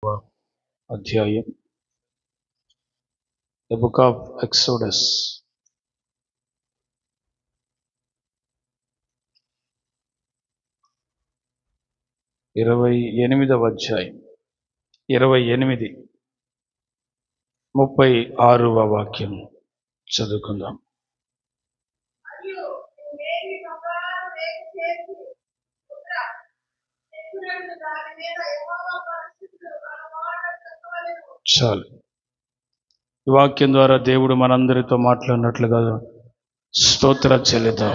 అధ్యాయం the book of exodus 28వ అధ్యాయం 28 36వ వాక్యం చదువుకుందాం. చాలు. ఈ వాక్యం ద్వారా దేవుడు మనందరితో మాట్లాడినట్లుగా స్తోత్ర చెల్లిద్దాం.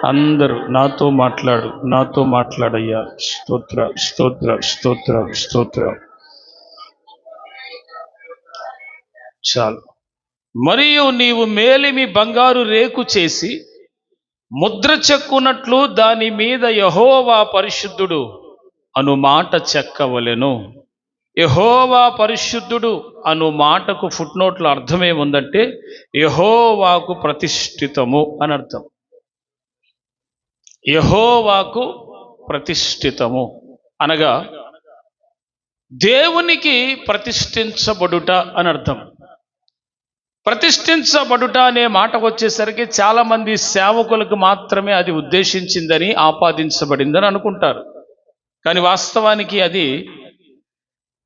అందరూ నాతో మాట్లాడయ్యా. స్తోత్ర స్తోత్ర స్తోత్ర స్తోత్ర. చాలు. మరియు నీవు మేలిమి బంగారు రేకు చేసి ముద్ర చెక్కునట్లు దాని మీద యెహోవా పరిశుద్ధుడు అను మాట చెక్కవలెను. యెహోవా పరిశుద్ధుడు అను మాటకు ఫుట్నోట్లో అర్థమేముందంటే యెహోవాకు ప్రతిష్ఠితము అని అర్థం. యెహోవాకు ప్రతిష్ఠితము అనగా దేవునికి ప్రతిష్ఠించబడుట అని అర్థం. ప్రతిష్ఠించబడుట అనే మాటకు వచ్చేసరికి చాలామంది సేవకులకు మాత్రమే అది ఉద్దేశించిందని ఆపాదించబడిందని అనుకుంటారు. కానీ వాస్తవానికి అది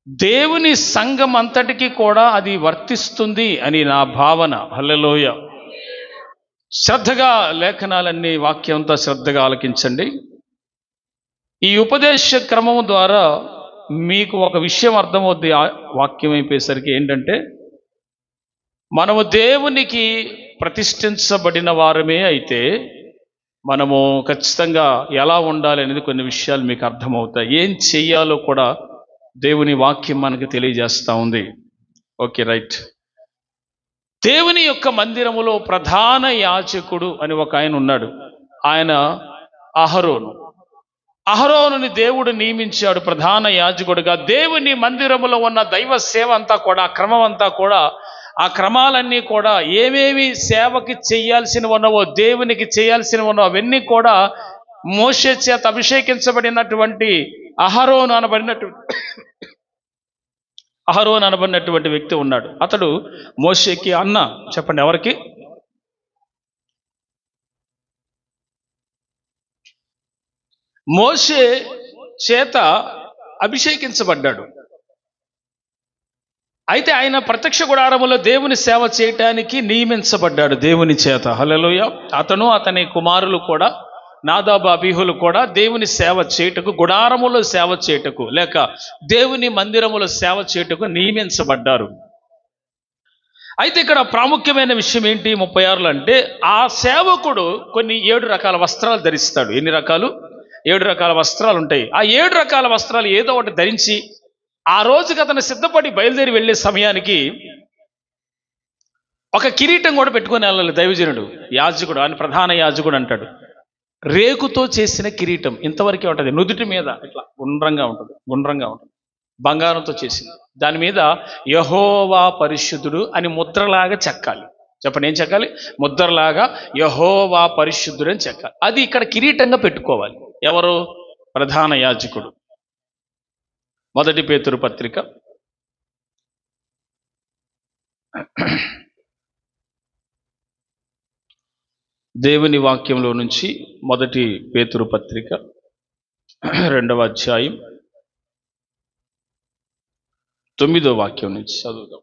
దేవుని సంఘం అంతటికి కూడా అది వర్తిస్తుంది అని నా భావన. హల్లెలూయా. శ్రద్ధగా లేఖనాలన్నీ వాక్యంతో శ్రద్ధగా ఆలకించండి. ఈ ఉపదేశ క్రమం ద్వారా మీకు ఒక విషయం అర్థమవుద్ది. వాక్యం అయిపోయేసరికి ఏంటంటే మనము దేవునికి ప్రతిష్ఠించబడిన వారమే అయితే మనము ఖచ్చితంగా ఎలా ఉండాలి అనేది కొన్ని విషయాలు మీకు అర్థమవుతాయి. ఏం చెయ్యాలో కూడా దేవుని వాక్యం మనకు తెలియజేస్తూ ఉంది. Okay, right. దేవుని యొక్క మందిరములో ప్రధాన యాజకుడు అని ఒక ఆయన ఉన్నాడు. ఆయన అహరోనుని దేవుడు నియమించాడు ప్రధాన యాజకుడుగా. దేవుని మందిరములో ఉన్న దైవ సేవ అంతా కూడా, క్రమం అంతా కూడా, ఆ క్రమాలన్నీ కూడా ఏమేమి సేవకి చేయాల్సిన ఉన్నవో, దేవునికి చేయాల్సిన ఉన్నవో అవన్నీ కూడా మోషే చేత అభిషేకించబడినటువంటి అహరోను అనబడినటువంటి వ్యక్తి ఉన్నాడు. అతడు మోషేకి అన్న. చెప్పండి, ఎవరికి? మోషే చేత అభిషేకించబడ్డాడు. అయితే ఆయన ప్రత్యక్ష గుడారములో దేవుని సేవ చేయటానికి నియమించబడ్డాడు దేవుని చేత. హల్లెలూయా. అతను అతని కుమారులు కూడా, నాదాబు అబీహులు కూడా దేవుని సేవ చేయుటకు, గుడారములో సేవ చేయుటకు లేక దేవుని మందిరములో సేవ చేయుటకు నియమించబడ్డారు. అయితే ఇక్కడ ప్రాముఖ్యమైన విషయం ఏంటి 36 అంటే ఆ సేవకుడు కొన్ని 7 రకాల వస్త్రాలు ధరిస్తాడు. ఎన్ని రకాలు? 7 రకాల వస్త్రాలు ఉంటాయి. ఆ 7 రకాల వస్త్రాలు ఏదో ఒకటి ధరించి ఆ రోజుకి అతను సిద్ధపడి బయలుదేరి వెళ్ళే సమయానికి ఒక కిరీటం కూడా పెట్టుకొని వెళ్ళాలి దైవజనుడు, యాజకుడు. ఆయన ప్రధాన యాజకుడు అంటాడు. రేకుతో చేసిన కిరీటం ఇంతవరకే ఉంటుంది. నుదుటి మీద ఇట్లా గుండ్రంగా ఉంటుంది, బంగారంతో చేసింది. దాని మీద యెహోవా పరిశుద్ధుడు అని ముద్రలాగా చెక్కాలి. చెప్పండి, ఏం చెక్కాలి? ముద్రలాగా యెహోవా పరిశుద్ధుడు అని చెక్కాలి. అది ఇక్కడ కిరీటంగా పెట్టుకోవాలి. ఎవరు? ప్రధాన యాజకుడు. 1 పేతురు పత్రిక 2వ వాక్యంలో నుంచి 1 పేతురు పత్రిక 2వ అధ్యాయం 9వ వాక్యం నుంచి చదువుదాం.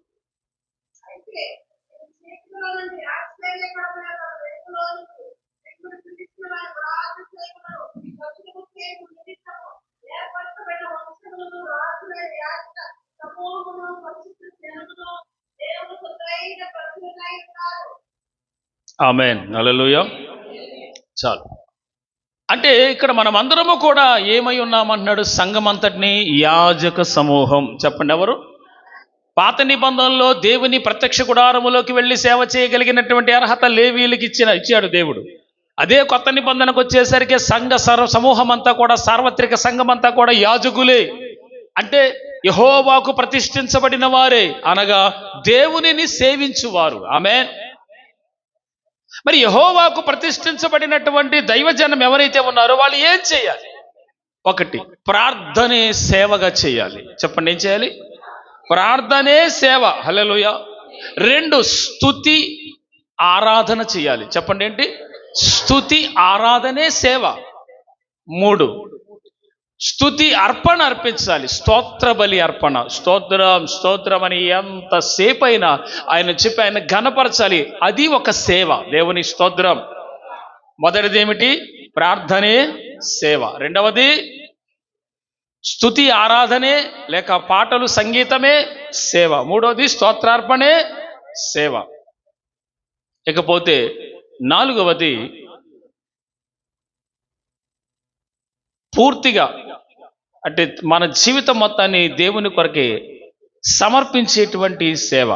ఆమేన్. హల్లెలూయా. చాలు. అంటే ఇక్కడ మనం అందరము కూడా ఏమై ఉన్నామంటున్నాడు? సంఘం అంతటిని యాజక సమూహం. చెప్పండి, ఎవరు? పాత నిబంధనలో దేవుని ప్రత్యక్ష గుడారములోకి వెళ్ళి సేవ చేయగలిగినటువంటి అర్హత లేవీయులకు ఇచ్చాడు దేవుడు. అదే కొత్త నిబంధనకు వచ్చేసరికి సంఘ సమూహం అంతా కూడా, సార్వత్రిక సంఘం అంతా కూడా యాజకులే. అంటే యెహోవాకు ప్రతిష్ఠించబడిన వారే, అనగా దేవునిని సేవించువారు. ఆమేన్. మరి యెహోవాకు ప్రతిష్ఠించబడినటువంటి దైవజనం ఎవరైతే ఉన్నారో వాళ్ళు ఏం చేయాలి? ఒకటి, ప్రార్థనే సేవగా చేయాలి. చెప్పండి, ఏం చేయాలి? ప్రార్థనే సేవ. హల్లెలూయా. రెండు, స్తుతి ఆరాధన చేయాలి. చెప్పండి, ఏంటి? స్తుతి ఆరాధనే సేవ. మూడు, స్తుతి అర్పణ అర్పించాలి. స్తోత్ర బలి అర్పణ. స్తోత్రం స్తోత్రం అని ఎంతసేపు అయినా ఆయన చెప్పి ఆయన ఘనపరచాలి. అది ఒక సేవ. దేవుని స్తోత్రం. మొదటిది ఏమిటి? ప్రార్థనే సేవ. రెండవది స్తుతి ఆరాధనే లేక పాటలు సంగీతమే సేవ. మూడవది స్తోత్రార్పణే సేవ. ఇకపోతే నాలుగవది పూర్తిగా, అంటే మన జీవితం మొత్తాన్ని దేవుని కొరకే సమర్పించేటువంటి సేవ.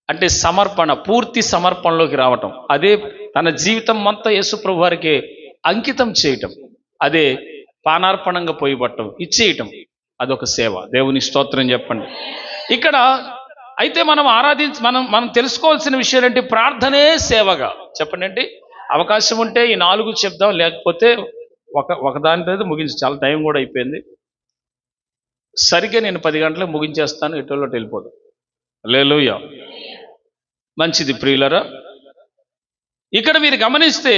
అంటే సమర్పణ, పూర్తి సమర్పణలోకి రావటం. అదే తన జీవితం మొత్తం యేసు ప్రభు వారికి అంకితం చేయటం. అదే పానార్పణంగా పోయిబట్టం, ఇచ్చేయటం. అదొక సేవ. దేవుని స్తోత్రం చెప్పండి. ఇక్కడ అయితే మనం మనం తెలుసుకోవాల్సిన విషయం ఏంటి? ప్రార్థనే సేవగా. చెప్పండి ఏంటి? అవకాశం ఉంటే ఈ 4 చెప్దాం, లేకపోతే ఒకదానితో ముగించి, చాలా టైం కూడా అయిపోయింది. సరిగ్గా నేను 10 గంటలకు ముగించేస్తాను. ఎటోలోటి వెళ్ళిపోదు. హల్లెలూయా. మంచిది ప్రియులరా. ఇక్కడ మీరు గమనిస్తే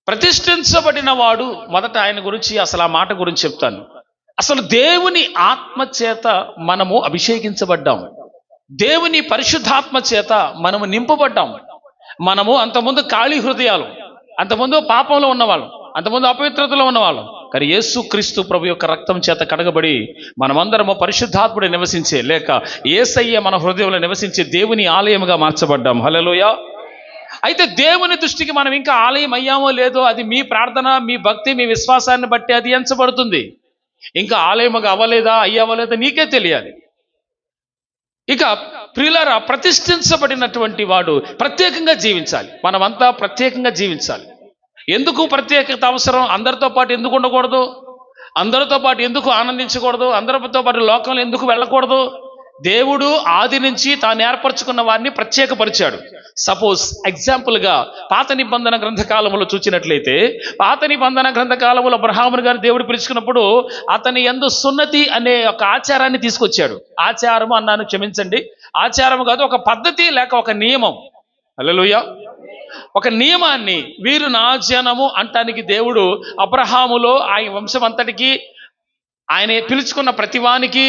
ప్రతిష్ఠించబడిన వాడు, మొదట ఆయన గురించి, అసలు ఆ మాట గురించి చెప్తాను. అసలు దేవుని ఆత్మ చేత మనము అభిషేకించబడ్డాం. దేవుని పరిశుద్ధాత్మ చేత మనము నింపబడ్డాం. మనము అంతకుముందు ఖాళీ హృదయాలు, అంతకుముందు పాపంలో ఉన్నవాళ్ళం, అంతకుముందు అపవిత్రతలో ఉన్నవాళ్ళం. కానీ యేసు క్రీస్తు ప్రభు యొక్క రక్తం చేత కడగబడి మనమందరము పరిశుద్ధాత్ముడు నివసించే, లేక యేసయ్య మన హృదయంలో నివసించే దేవుని ఆలయముగా మార్చబడ్డాం. హల్లెలూయా. అయితే దేవుని దృష్టికి మనం ఇంకా ఆలయం అయ్యామో లేదో, అది మీ ప్రార్థన, మీ భక్తి, మీ విశ్వాసాన్ని బట్టి అది ఎంచబడుతుంది. ఇంకా ఆలయముగా అయ్యావలేదా నీకే తెలియాలి. ఇక ప్రియులారా, ప్రతిష్ఠించబడినటువంటి వాడు ప్రత్యేకంగా జీవించాలి. మనమంతా ప్రత్యేకంగా జీవించాలి. ఎందుకు ప్రత్యేకత అవసరం? అందరితో పాటు ఎందుకు ఉండకూడదు? అందరితో పాటు ఎందుకు ఆనందించకూడదు? అందరితో పాటు లోకంలో ఎందుకు వెళ్ళకూడదు? దేవుడు ఆది నుంచి తాను ఏర్పరచుకున్న వారిని ప్రత్యేకపరిచాడు. సపోజ్ ఎగ్జాంపుల్గా పాత నిబంధన గ్రంథకాలంలో చూసినట్లయితే, పాత నిబంధన గ్రంథకాలంలో అబ్రహామును గారు దేవుడు పిలుచుకున్నప్పుడు అతని యందు సున్నతి అనే ఒక ఆచారాన్ని తీసుకొచ్చాడు. ఆచారము అన్నాను, క్షమించండి. ఆచారము కాదు, ఒక పద్ధతి లేక ఒక నియమం. హల్లెలూయా. ఒక నియమాన్ని, వీరు నా జనము అంటానికి దేవుడు అబ్రహాములో ఆయన వంశం అంతటికి, ఆయన పిలుచుకున్న ప్రతివానికి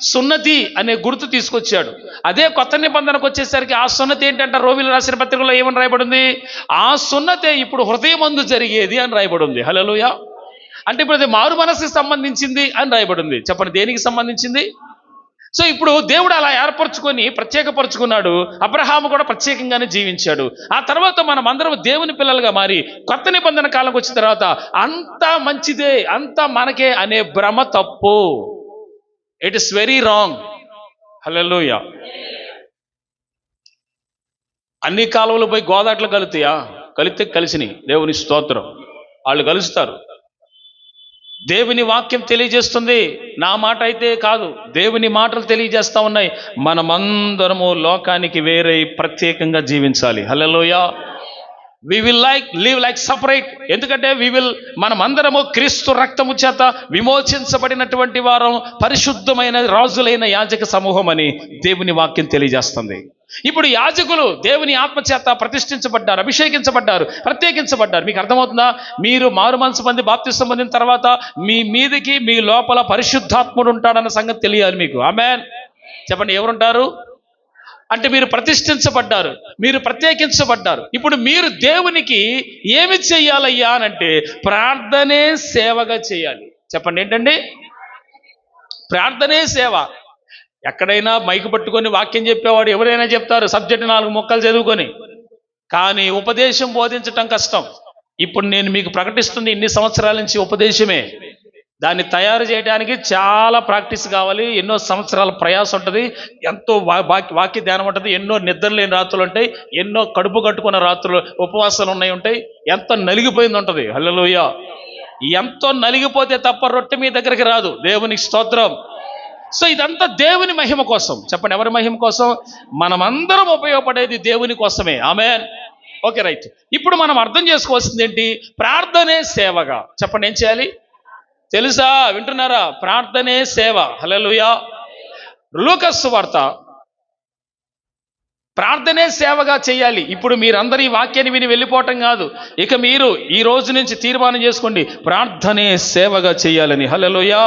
సున్నతి అనే గుర్తు తీసుకొచ్చాడు. అదే కొత్త నిబంధనకు వచ్చేసరికి ఆ సున్నతి ఏంటంటే, రోమిలు రాసిన పత్రికలో ఏమని రాయబడింది? ఆ సున్నతే ఇప్పుడు హృదయమందు జరిగేది అని రాయబడింది. హల్లెలూయా. అంటే ఇప్పుడు అది మారు మనసుకి సంబంధించింది అని రాయబడింది. చెప్పండి, దేనికి సంబంధించింది? సో ఇప్పుడు దేవుడు అలా ఏర్పరచుకొని ప్రత్యేకపరుచుకున్నాడు. అబ్రహాము కూడా ప్రత్యేకంగానే జీవించాడు. ఆ తర్వాత మనం అందరం దేవుని పిల్లలుగా మారి కొత్త నిబంధన కాలంకి వచ్చిన తర్వాత అంతా మంచిదే, అంతా మనకే అనే భ్రమ తప్పు. It is very wrong. Hallelujah. అన్ని కాలువలు పోయి గోదాట్లో కలిస్తే కలిసినాయి. దేవుని స్తోత్రం. వాళ్ళు కలుస్తారు. దేవుని వాక్యం తెలియజేస్తుంది, నా మాట అయితే కాదు, దేవుని మాటలు తెలియజేస్తా ఉన్నాయి. మనమందరము లోకానికి వేరే ప్రత్యేకంగా జీవించాలి. Hallelujah. We will live like separate. ఎందుకంటే మనమందరము క్రీస్తు రక్తము చేత విమోచించబడినటువంటి వారం, పరిశుద్ధమైన రాజులైన యాజక సమూహం అని దేవుని వాక్యం తెలియజేస్తుంది. ఇప్పుడు యాజకులు దేవుని ఆత్మ చేత ప్రతిష్ఠించబడ్డారు, అభిషేకించబడ్డారు, ప్రత్యేకించబడ్డారు. మీకు అర్థమవుతుందా? మీరు మారు మనసు పొంది బాప్తిసం పొందిన తర్వాత మీ మీదికి, మీ లోపల పరిశుద్ధాత్ముడు ఉంటాడన్న సంగతి తెలియాలి మీకు. ఆమేన్. చెప్పండి, ఎవరుంటారు అంటే? మీరు ప్రతిష్ఠించబడ్డారు, మీరు ప్రత్యేకించబడ్డారు. ఇప్పుడు మీరు దేవునికి ఏమి చెయ్యాలయ్యా అనంటే, ప్రార్థనే సేవగా చేయాలి. చెప్పండి, ఏంటండి? ప్రార్థనే సేవ. ఎక్కడైనా మైకు పట్టుకొని వాక్యం చెప్పేవాడు ఎవరైనా చెప్తారు, సబ్జెక్టు 4 ముక్కలు చదువుకొని. కానీ ఉపదేశం బోధించటం కష్టం. ఇప్పుడు నేను మీకు ప్రకటిస్తుంది ఇన్ని సంవత్సరాల నుంచి ఉపదేశమే. దాన్ని తయారు చేయడానికి చాలా ప్రాక్టీస్ కావాలి, ఎన్నో సంవత్సరాల ప్రయాసం ఉంటుంది, ఎంతో వాక్య ధ్యానం ఉంటుంది, ఎన్నో నిద్ర లేని రాత్రులు ఉంటాయి, ఎన్నో కడుపు కట్టుకున్న రాత్రులు ఉపవాసాలు ఉంటాయి, ఎంతో నలిగిపోయింది ఉంటుంది. హల్లెలూయా. ఎంతో నలిగిపోతే తప్ప రొట్టె మీ దగ్గరికి రాదు. దేవునికి స్తోత్రం. సో ఇదంతా దేవుని మహిమ కోసం. చెప్పండి, ఎవరి మహిమ కోసం? మనమందరం ఉపయోగపడేది దేవుని కోసమే. ఆమేన్. Okay, right. ఇప్పుడు మనం అర్థం చేసుకోవాల్సింది ఏంటి? ప్రార్థనే సేవగా. చెప్పండి, ఏం చేయాలి? తెలుసా? వింటున్నారా? ప్రార్థనే సేవ. హల్లెలూయా. లూకా సువార్త ప్రార్థనే సేవగా చేయాలి. ఇప్పుడు మీరందరూ ఈ వాక్యాన్ని విని వెళ్ళిపోవటం కాదు. ఇక మీరు ఈ రోజు నుంచి తీర్మానం చేసుకోండి, ప్రార్థనే సేవగా చేయాలని. హల్లెలూయా.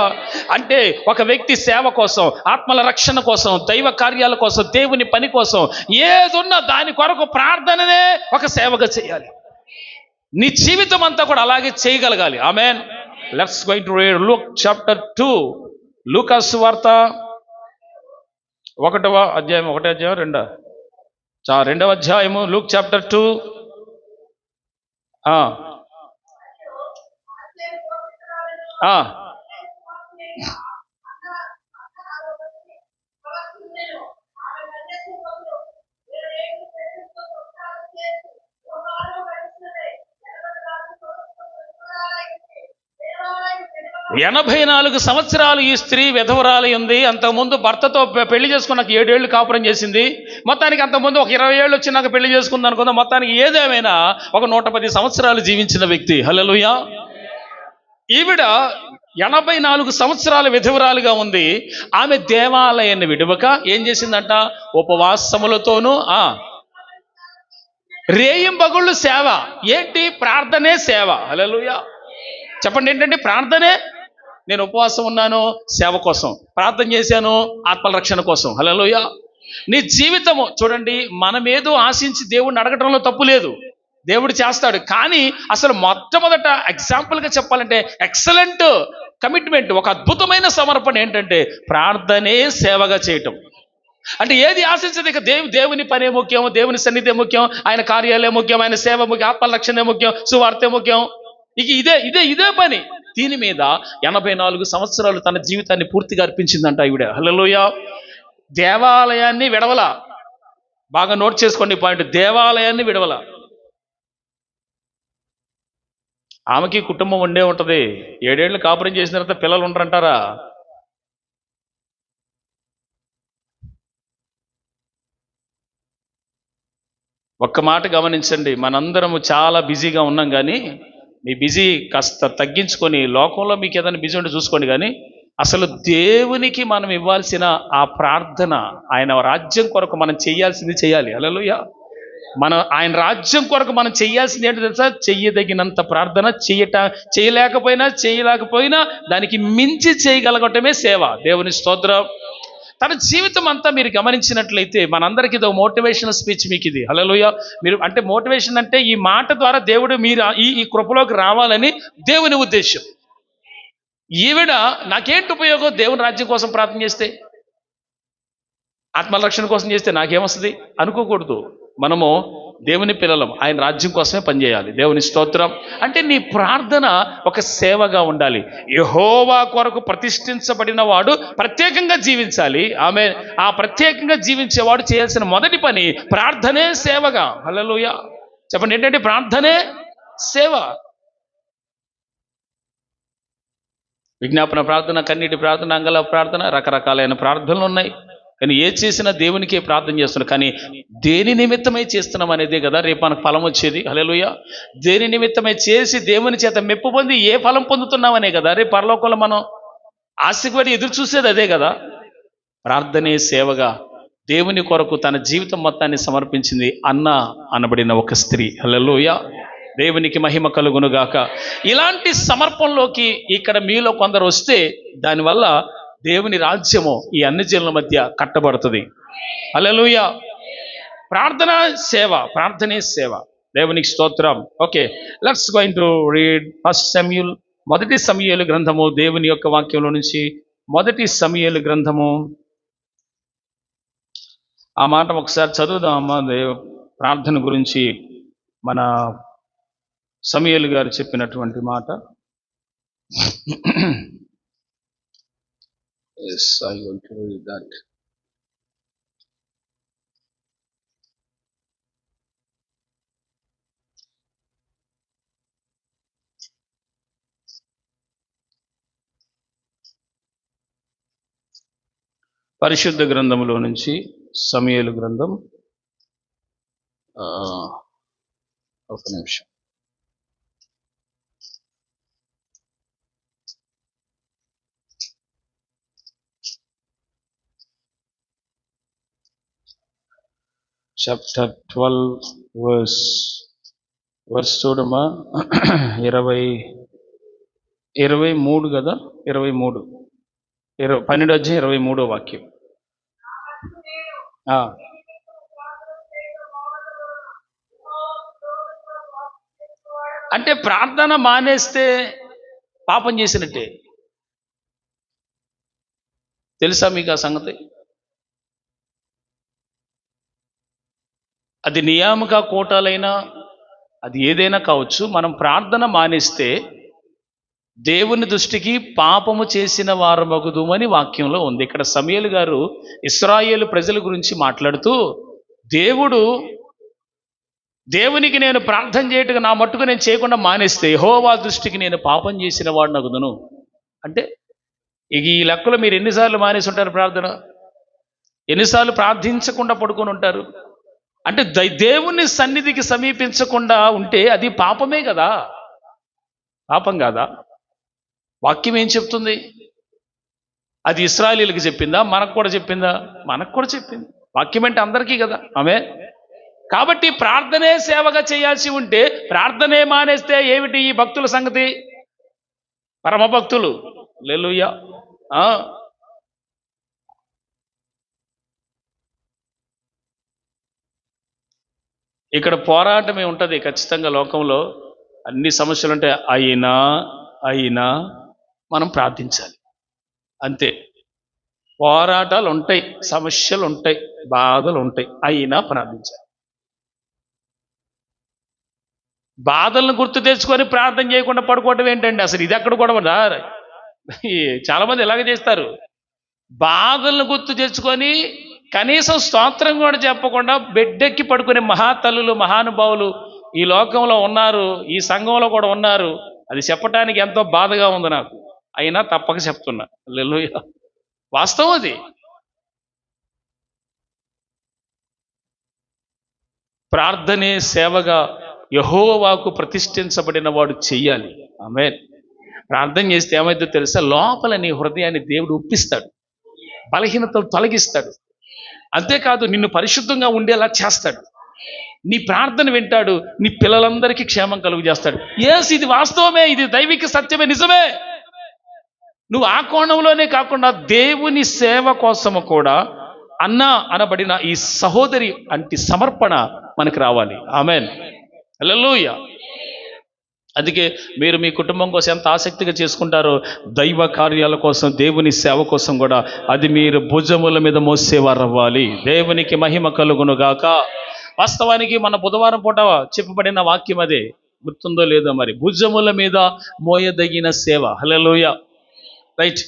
అంటే ఒక వ్యక్తి సేవ కోసం, ఆత్మల రక్షణ కోసం, దైవ కార్యాల కోసం, దేవుని పని కోసం ఏదున్నా దాని కొరకు ప్రార్థననే ఒక సేవగా చేయాలి. నీ జీవితం అంతా కూడా అలాగే చేయగలగాలి. Amen. Let's going to read Luke chapter 2. లూకా సువార్త 1వ అధ్యాయం, 1వ అధ్యాయం 2వ అధ్యాయము, లూక్ చాప్టర్ 2. ఆ ఆ ఎనభై 84 సంవత్సరాలు ఈ స్త్రీ విధవరాలి ఉంది. అంతకుముందు భర్తతో పెళ్లి చేసుకున్నాక 7 ఏళ్ళు కాపురం చేసింది. మొత్తానికి అంతకుముందు ఒక 20 ఏళ్ళు వచ్చి నాకు పెళ్లి చేసుకుంది అనుకుందాం. మొత్తానికి ఏదేమైనా ఒక 110 సంవత్సరాలు జీవించిన వ్యక్తి. హల్లెలూయా. ఈవిడ 84 సంవత్సరాల విధవరాలుగా ఉంది. ఆమె దేవాలయాన్ని విడువక ఏం చేసిందంట? ఉపవాసములతోనూ రేయింబగుళ్ళు సేవ. ఏంటి? ప్రార్థనే సేవ. హల్లెలూయా. చెప్పండి, ఏంటంటే ప్రార్థనే. నేను ఉపవాసం ఉన్నాను సేవ కోసం, ప్రార్థన చేశాను ఆత్మల రక్షణ కోసం. హల్లెలూయా. నీ జీవితము చూడండి, మనమేదో ఆశించి దేవుడిని అడగటంలో తప్పు లేదు, దేవుడు చేస్తాడు. కానీ అసలు మొట్టమొదట ఎగ్జాంపుల్గా చెప్పాలంటే ఎక్సలెంట్ కమిట్మెంట్, ఒక అద్భుతమైన సమర్పణ ఏంటంటే ప్రార్థనే సేవగా చేయటం. అంటే ఏది ఆశించదు. ఇక దేవుని పనే ముఖ్యం, దేవుని సన్నిధే ముఖ్యం, ఆయన కార్యాలయం ముఖ్యం, ఆయన సేవ ముఖ్యం, ఆత్మల రక్షణే ముఖ్యం, సువార్తే ముఖ్యం. ఇక ఇదే పని. దీని మీద 84 సంవత్సరాలు తన జీవితాన్ని పూర్తిగా అర్పించిందంట ఈవిడ. హల్లెలూయా. దేవాలయాన్ని విడవల. బాగా నోట్ చేసుకోండి పాయింట్, దేవాలయాన్ని విడవల. ఆమెకి కుటుంబం ఉండే ఉంటది. 7 ఏళ్ళు కాపురం చేసిన తర్వాత పిల్లలు ఉండరంటారా? ఒక్క మాట గమనించండి, మనందరము చాలా బిజీగా ఉన్నాం, కానీ మీ బిజీ కాస్త తగ్గించుకొని లోకంలో మీకు ఏదైనా బిజీ ఉంటే చూసుకోండి. కానీ అసలు దేవునికి మనం ఇవ్వాల్సిన ఆ ప్రార్థన, ఆయన రాజ్యం కొరకు మనం చేయాల్సింది చేయాలి. హల్లెలూయా. ఆయన రాజ్యం కొరకు మనం చేయాల్సింది ఏంటో తెలుసా? చెయ్యదగినంత ప్రార్థన చేయలేకపోయినా దానికి మించి చేయగలగటమే సేవ. దేవుని స్తోత్రం. తన జీవితం అంతా మీరు గమనించినట్లయితే మనందరికీ ఇది మోటివేషనల్ స్పీచ్. మీకు ఇది హల్లెలూయా. మీరు అంటే మోటివేషన్ అంటే ఈ మాట ద్వారా దేవుడు మీరు ఈ కృపలోకి రావాలని దేవుని ఉద్దేశం. ఈవిడ నాకేంటి ఉపయోగం దేవుని రాజ్యం కోసం ప్రార్థన చేస్తే, ఆత్మల రక్షణ కోసం చేస్తే నాకేమొస్తుంది అనుకోకూడదు. మనము దేవుని పిల్లలం, ఆయన రాజ్యం కోసమే పనిచేయాలి. దేవుని స్తోత్రం. అంటే నీ ప్రార్థన ఒక సేవగా ఉండాలి. యెహోవా కొరకు ప్రతిష్ఠించబడిన వాడు ప్రత్యేకంగా జీవించాలి. ఆమె ఆ ప్రత్యేకంగా జీవించేవాడు చేయాల్సిన మొదటి పని ప్రార్థనే సేవగా. హల్లెలూయా. చెప్పండి, ఏంటంటే ప్రార్థనే సేవ. విజ్ఞాపన ప్రార్థన, కన్నీటి ప్రార్థన, అంగల ప్రార్థన, రకరకాలైన ప్రార్థనలు ఉన్నాయి. కానీ ఏ చేసినా దేవునికే ప్రార్థన చేస్తున్నాం. కానీ దేని నిమిత్తమై చేస్తున్నాం అనేదే కదా రేపు మనకు ఫలం వచ్చేది. హల్లెలూయా. దేని నిమిత్తమై చేసి దేవుని చేత మెప్పు పొంది ఏ ఫలం పొందుతున్నామనే కదా రేపు పరలోకంలో మనం ఆశపడి ఎదురు చూసేది అదే కదా. ప్రార్థనే సేవగా దేవుని కొరకు తన జీవితం మొత్తాన్ని సమర్పించింది అన్న అనబడిన ఒక స్త్రీ. హల్లెలూయా. దేవునికి మహిమ కలుగునుగాక. ఇలాంటి సమర్పణలోకి ఇక్కడ మీలో కొందరు వస్తే దానివల్ల దేవుని రాజ్యము ఈ అన్ని జనుల మధ్య కట్టబడుతుంది. హల్లెలూయా. ప్రార్థన సేవ, ప్రార్థనే సేవ. దేవునికి స్తోత్రం. Okay, let's going to read first Samuel, మొదటి సమూయేలు గ్రంథము, దేవుని యొక్క వాక్యంలో నుంచి మొదటి సమూయేలు గ్రంథము. ఆ మాట ఒకసారి చదువుదామా? ప్రార్థన గురించి మన సమూయేలు గారు చెప్పినటువంటి మాట. Yes, I want to read that. పరిశుద్ధ గ్రంథములో నుంచి సమూయేలు గ్రంథం, ఒక నిమిషం. చాప్టర్ 12 వర్స్ చూడమ్మా. 23 కదా, 23, 12-23 వాక్యం. అంటే ప్రార్థన మానేస్తే పాపం చేసినట్టే. తెలుసా మీకు ఆ సంగతి? అది నియామక కోటాలైనా అది ఏదైనా కావచ్చు. మనం ప్రార్థన మానేస్తే దేవుని దృష్టికి పాపము చేసిన వారమగుదుమని వాక్యంలో ఉంది. ఇక్కడ సమూయేలు గారు ఇశ్రాయేలు ప్రజల గురించి మాట్లాడుతూ, దేవునికి నేను ప్రార్థన చేయటం నా మట్టుకు నేను చేయకుండా మానేస్తే యెహోవా దృష్టికి నేను పాపం చేసిన వాడినగుదును అంటే, ఈ లెక్కలో మీరు ఎన్నిసార్లు మానేసి ఉంటారు ప్రార్థన? ఎన్నిసార్లు ప్రార్థించకుండా పడుకొని ఉంటారు? అంటే దేవుని సన్నిధికి సమీపించకుండా ఉంటే అది పాపమే కదా, పాపం కాదా? వాక్యం ఏం చెప్తుంది? అది ఇశ్రాయేలీయులకు చెప్పిందా? మనకు కూడా చెప్పిందా? మనకు కూడా చెప్పింది. వాక్యం అంటే అందరికీ కదా. ఆమె కాబట్టి ప్రార్థనే సేవగా చేయాల్సి ఉంటే ప్రార్థనే మానేస్తే ఏమిటి ఈ భక్తుల సంగతి? పరమ భక్తులు హల్లెలూయా. ఇక్కడ పోరాటమే ఉంటుంది ఖచ్చితంగా. లోకంలో అన్ని సమస్యలు ఉంటాయి. అయినా మనం ప్రార్థించాలి అంతే. పోరాటాలు ఉంటాయి, సమస్యలు ఉంటాయి, బాధలు ఉంటాయి, అయినా ప్రార్థించాలి. బాధలను గుర్తు తెచ్చుకొని ప్రార్థన చేయకుండా పడుకోవటం ఏంటండి అసలు? ఇది ఎక్కడ కూడా చాలా మంది ఇలాగే చేస్తారు. బాధలను గుర్తు తెచ్చుకొని కనీసం స్తోత్రం కూడా చెప్పకుండా బెడ్డెక్కి పడుకునే మహాతల్లులు మహానుభావులు ఈ లోకంలో ఉన్నారు, ఈ సంఘంలో కూడా ఉన్నారు. అది చెప్పటానికి ఎంతో బాధగా ఉంది నాకు, అయినా తప్పక చెప్తున్నా. హల్లెలూయా. వాస్తవం అది. ప్రార్థనే సేవగా యెహోవాకు ప్రతిష్ఠించబడిన వాడు చెయ్యాలి. ఆమేన్. ప్రార్థన చేస్తే ఏమైందో తెలుసా? లోపల నీ హృదయాన్ని దేవుడు ఉప్పిస్తాడు, బలహీనతలు తొలగిస్తాడు. అంతేకాదు నిన్ను పరిశుద్ధంగా ఉండేలా చేస్తాడు. నీ ప్రార్థన వింటాడు, నీ పిల్లలందరికీ క్షేమం కలుగు చేస్తాడు. ఇది వాస్తవమే, ఇది దైవిక సత్యమే, నిజమే. నువ్వు ఆ కోణంలోనే కాకుండా దేవుని సేవ కోసము కూడా అన్న అనబడిన ఈ సహోదరి అంటి సమర్పణ మనకు రావాలి. ఆమేన్. హల్లెలూయా. అందుకే మీరు మీ కుటుంబం కోసం ఎంత ఆసక్తిగా చేసుకుంటారో దైవ కార్యాల కోసం, దేవుని సేవ కోసం కూడా అది మీరు భుజముల మీద మోసేవారు అవ్వాలి. దేవునికి మహిమ కలుగును గాక. వాస్తవానికి మన బుధవారం పూట చెప్పబడిన వాక్యం అదే, గుర్తుందో లేదో మరి. భుజముల మీద మోయదగిన సేవ. హల్లెలూయా. రైట్.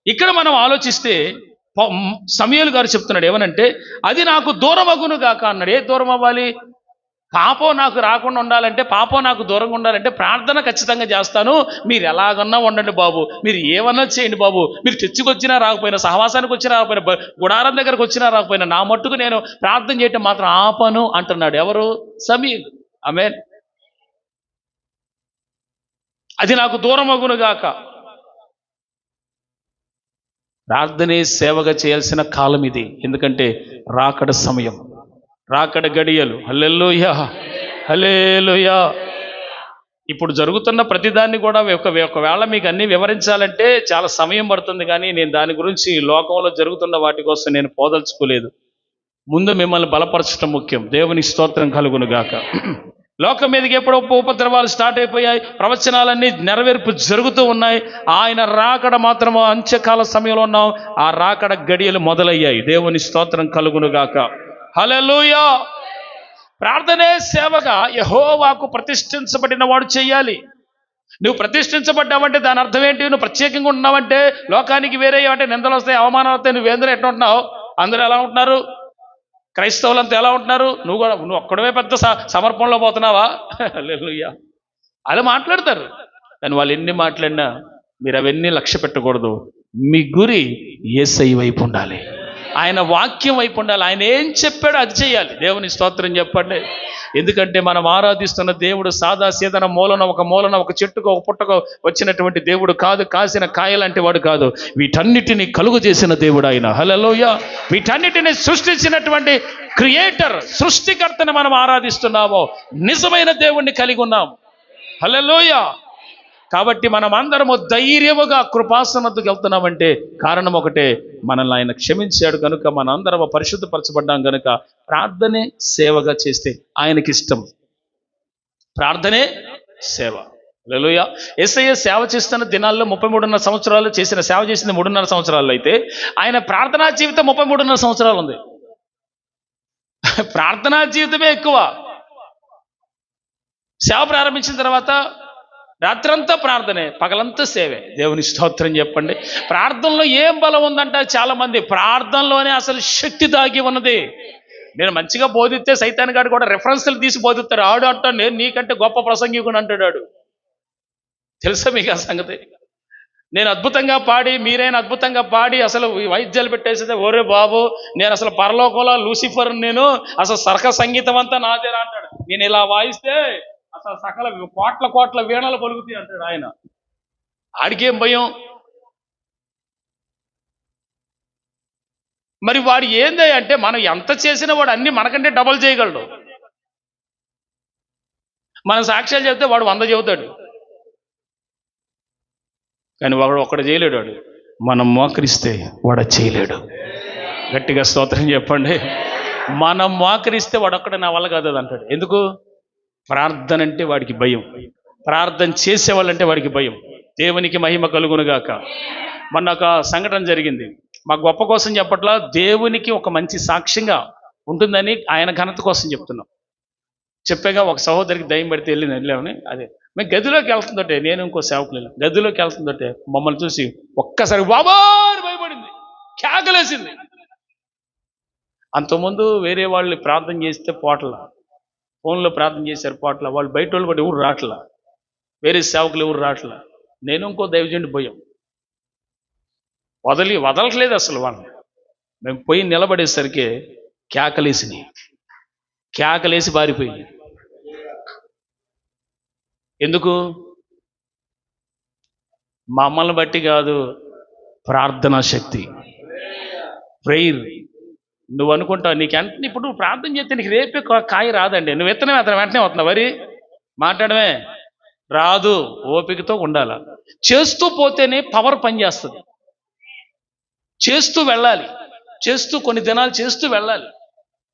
ఇక్కడ మనం ఆలోచిస్తే సమూయేలు గారు చెప్తున్నాడు ఏమనంటే, అది నాకు దూరం అగును గాక అన్నాడు. ఏ దూరం అవ్వాలి? పాపం నాకు రాకుండా ఉండాలంటే, పాపం నాకు దూరంగా ఉండాలంటే ప్రార్థన ఖచ్చితంగా చేస్తాను. మీరు ఎలాగన్నా ఉండండి బాబు, మీరు ఏమన్నా చేయండి బాబు, మీరు చర్చికి రాకపోయినా, సహవాసానికి వచ్చినా రాకపోయినా, గుడారం దగ్గరకు వచ్చినా రాకపోయినా, నా మట్టుకు నేను ప్రార్థన చేయటం మాత్రం ఆపను అంటున్నాడు. ఎవరు? సమూయేలు. ఆమేన్. అది నాకు దూరం అగును గాక. ప్రార్థనే సేవగా చేయాల్సిన కాలం ఇది. ఎందుకంటే రాకడ సమయం, రాకడ గడియలు. హల్లెలూయా, హల్లెలూయా. ఇప్పుడు జరుగుతున్న ప్రతిదాన్ని కూడా ఒకవేళ మీకు అన్ని వివరించాలంటే చాలా సమయం పడుతుంది. కానీ నేను దాని గురించి లోకంలో జరుగుతున్న వాటి కోసం నేను పోదలుచుకోలేదు. ముందు మిమ్మల్ని బలపరచడం ముఖ్యం. దేవుని స్తోత్రం కలుగును గాక. లోకం మీదకి ఎప్పుడో ఉపద్రవాలు స్టార్ట్ అయిపోయాయి, ప్రవచనాలన్నీ నెరవేర్పు జరుగుతూ ఉన్నాయి. ఆయన రాకడ మాత్రము అంత్యకాల సమయంలో ఉన్నాం. ఆ రాకడ గడియలు మొదలయ్యాయి. దేవుని స్తోత్రం కలుగును గాక. హల్లెలూయా. ప్రార్థనే సేవగా యెహోవాకు ప్రతిష్ఠించబడిన వాడు చెయ్యాలి. నువ్వు ప్రతిష్ఠించబడ్డావంటే దాని అర్థం ఏంటి? నువ్వు ప్రత్యేకంగా ఉన్నావంటే లోకానికి వేరే అంటే నిందలు వస్తాయి, అవమానాలు వస్తాయి. నువ్వేందరూ ఎట్లా ఉంటున్నావు? అందరూ ఎలా ఉంటున్నారు? క్రైస్తవులంతా ఎలా ఉంటున్నారు? నువ్వు ఒక్కడమే పెద్ద సమర్పణలో పోతున్నావా? హల్లెలూయా. అలా మాట్లాడతారు. కానీ వాళ్ళు ఎన్ని మాట్లాడినా మీరు అవన్నీ లక్ష్య పెట్టకూడదు. మీ గురి యేసయ్య వైపు ఉండాలి. ఆయన వాక్యం వైపు ఉండాలి. ఆయన ఏం చెప్పాడో అది చేయాలి. దేవుని స్తోత్రం చెప్పండి. ఎందుకంటే మనం ఆరాధిస్తున్న దేవుడు సాదా సీదన మూలన ఒక చెట్టుకు ఒక పుట్టకు వచ్చినటువంటి దేవుడు కాదు. కాసిన కాయలాంటి వాడు కాదు. వీటన్నిటిని కలుగు చేసిన దేవుడు ఆయన. హల్లెలూయా. వీటన్నిటిని సృష్టించినటువంటి క్రియేటర్, సృష్టికర్తని మనం ఆరాధిస్తున్నాము. నిజమైన దేవుణ్ణి కలిగి ఉన్నాం. హల్లెలూయా. కాబట్టి మనం అందరము ధైర్యముగా కృపాసనద్దుకు వెళ్తున్నామంటే కారణం ఒకటే, మనల్ని ఆయన క్షమించాడు కనుక, మన అందరం పరిశుద్ధపరచబడ్డాం కనుక ప్రార్థనే సేవగా చేస్తే ఆయనకి ఇష్టం. ప్రార్థనే సేవ. హల్లెలూయా. యేసయ్య సేవ చేస్తున్న దినాల్లో 33.5 సంవత్సరాలు సేవ చేసింది 3.5 సంవత్సరాల్లో అయితే ఆయన ప్రార్థనా జీవితం 33.5 సంవత్సరాలు ఉంది. ప్రార్థనా జీవితమే ఎక్కువ. సేవ ప్రారంభించిన తర్వాత రాత్రంతా ప్రార్థనే, పగలంతా సేవే. దేవుని స్తోత్రం చెప్పండి. ప్రార్థనలో ఏం బలం ఉందంట? చాలా మంది ప్రార్థనలోనే అసలు శక్తి దాగి ఉన్నది. నేను మంచిగా బోధిస్తే సైతాన్ గారు కూడా రెఫరెన్స్లు తీసి బోధిస్తాడు. ఆడు అంటాడు నేను నీకంటే గొప్ప ప్రసంగికుడు అంటాడు. తెలుసా మీకు ఆ సంగతి? నేను అద్భుతంగా పాడి, మీరైనా అద్భుతంగా పాడి అసలు వైద్యాలు పెట్టేసితే ఓరే బాబు నేను అసలు పరలోకంలో లూసిఫర్, నేను అసలు సర్క సంగీతం అంతా నాదేరా అంటాడు. నేను ఇలా వాయిస్తే అసలు సకల కోట్ల వీణలు పలుకుతాయి అంటాడు ఆయన. ఆడికేం భయం? మరి వాడు ఏంది అంటే మనం ఎంత చేసినా వాడు అన్ని మనకంటే డబల్ చేయగలడు. మనం సాక్ష్యాలు చెప్తే వాడు 100 చెబుతాడు, కానీ వాడు ఒక్కడు చేయలేడు. వాడు మనం మోకరిస్తే వాడు చేయలేడు. గట్టిగా స్తోత్రం చెప్పండి. మనం మోకరిస్తే వాడు ఒక్కడే నా వల్ల కాదు అంటాడు. ఎందుకు? ప్రార్థన అంటే వాడికి భయం. ప్రార్థన చేసేవాళ్ళంటే వాడికి భయం. దేవునికి మహిమ కలుగునుగాక. మొన్న ఒక సంఘటన జరిగింది. మా గొప్ప కోసం చెప్పట్లా, దేవునికి ఒక మంచి సాక్ష్యంగా ఉంటుందని ఆయన ఘనత కోసం చెప్తున్నాం. చెప్పాగా ఒక సహోదరికి దయ్యం పడితే వెళ్ళామని. అదే మేము గదిలోకి వెళ్తుందటే, నేను ఇంకో సేవకులు వెళ్ళాం. గదిలోకి వెళ్తుందటే మమ్మల్ని చూసి ఒక్కసారి బాబా అని భయపడింది, కేకలేసింది. అంతకుముందు వేరే వాళ్ళు ప్రార్థన చేస్తే పోట్ల, ఫోన్లో ప్రార్థన చేశారు పోట్ల, వాళ్ళు బయట వాళ్ళు కూడా ఎవరు రాట్లా, వేరే సేవకులు ఎవరు రాట్లా. నేను ఇంకో దైవజనుడి పోయాం. వదలట్లేదు అసలు వాళ్ళని. మేము పోయి నిలబడేసరికి కేకలేసి బారిపోయింది. ఎందుకు? మమ్మల్ని బట్టి కాదు, ప్రార్థనా శక్తి, ప్రేయర్. నువ్వు అనుకుంటావు నీకెంత ఇప్పుడు నువ్వు ప్రార్థన చేస్తే నీకు రేపే కాయ రాదండి. నువ్వు ఎత్తనే అతను వెంటనే వస్తున్నావు, వరి మాట్లాడమే రాదు. ఓపికతో ఉండాల. చేస్తూ పోతేనే పవర్ పనిచేస్తుంది. చేస్తూ వెళ్ళాలి. కొన్ని దినాలు చేస్తూ వెళ్ళాలి.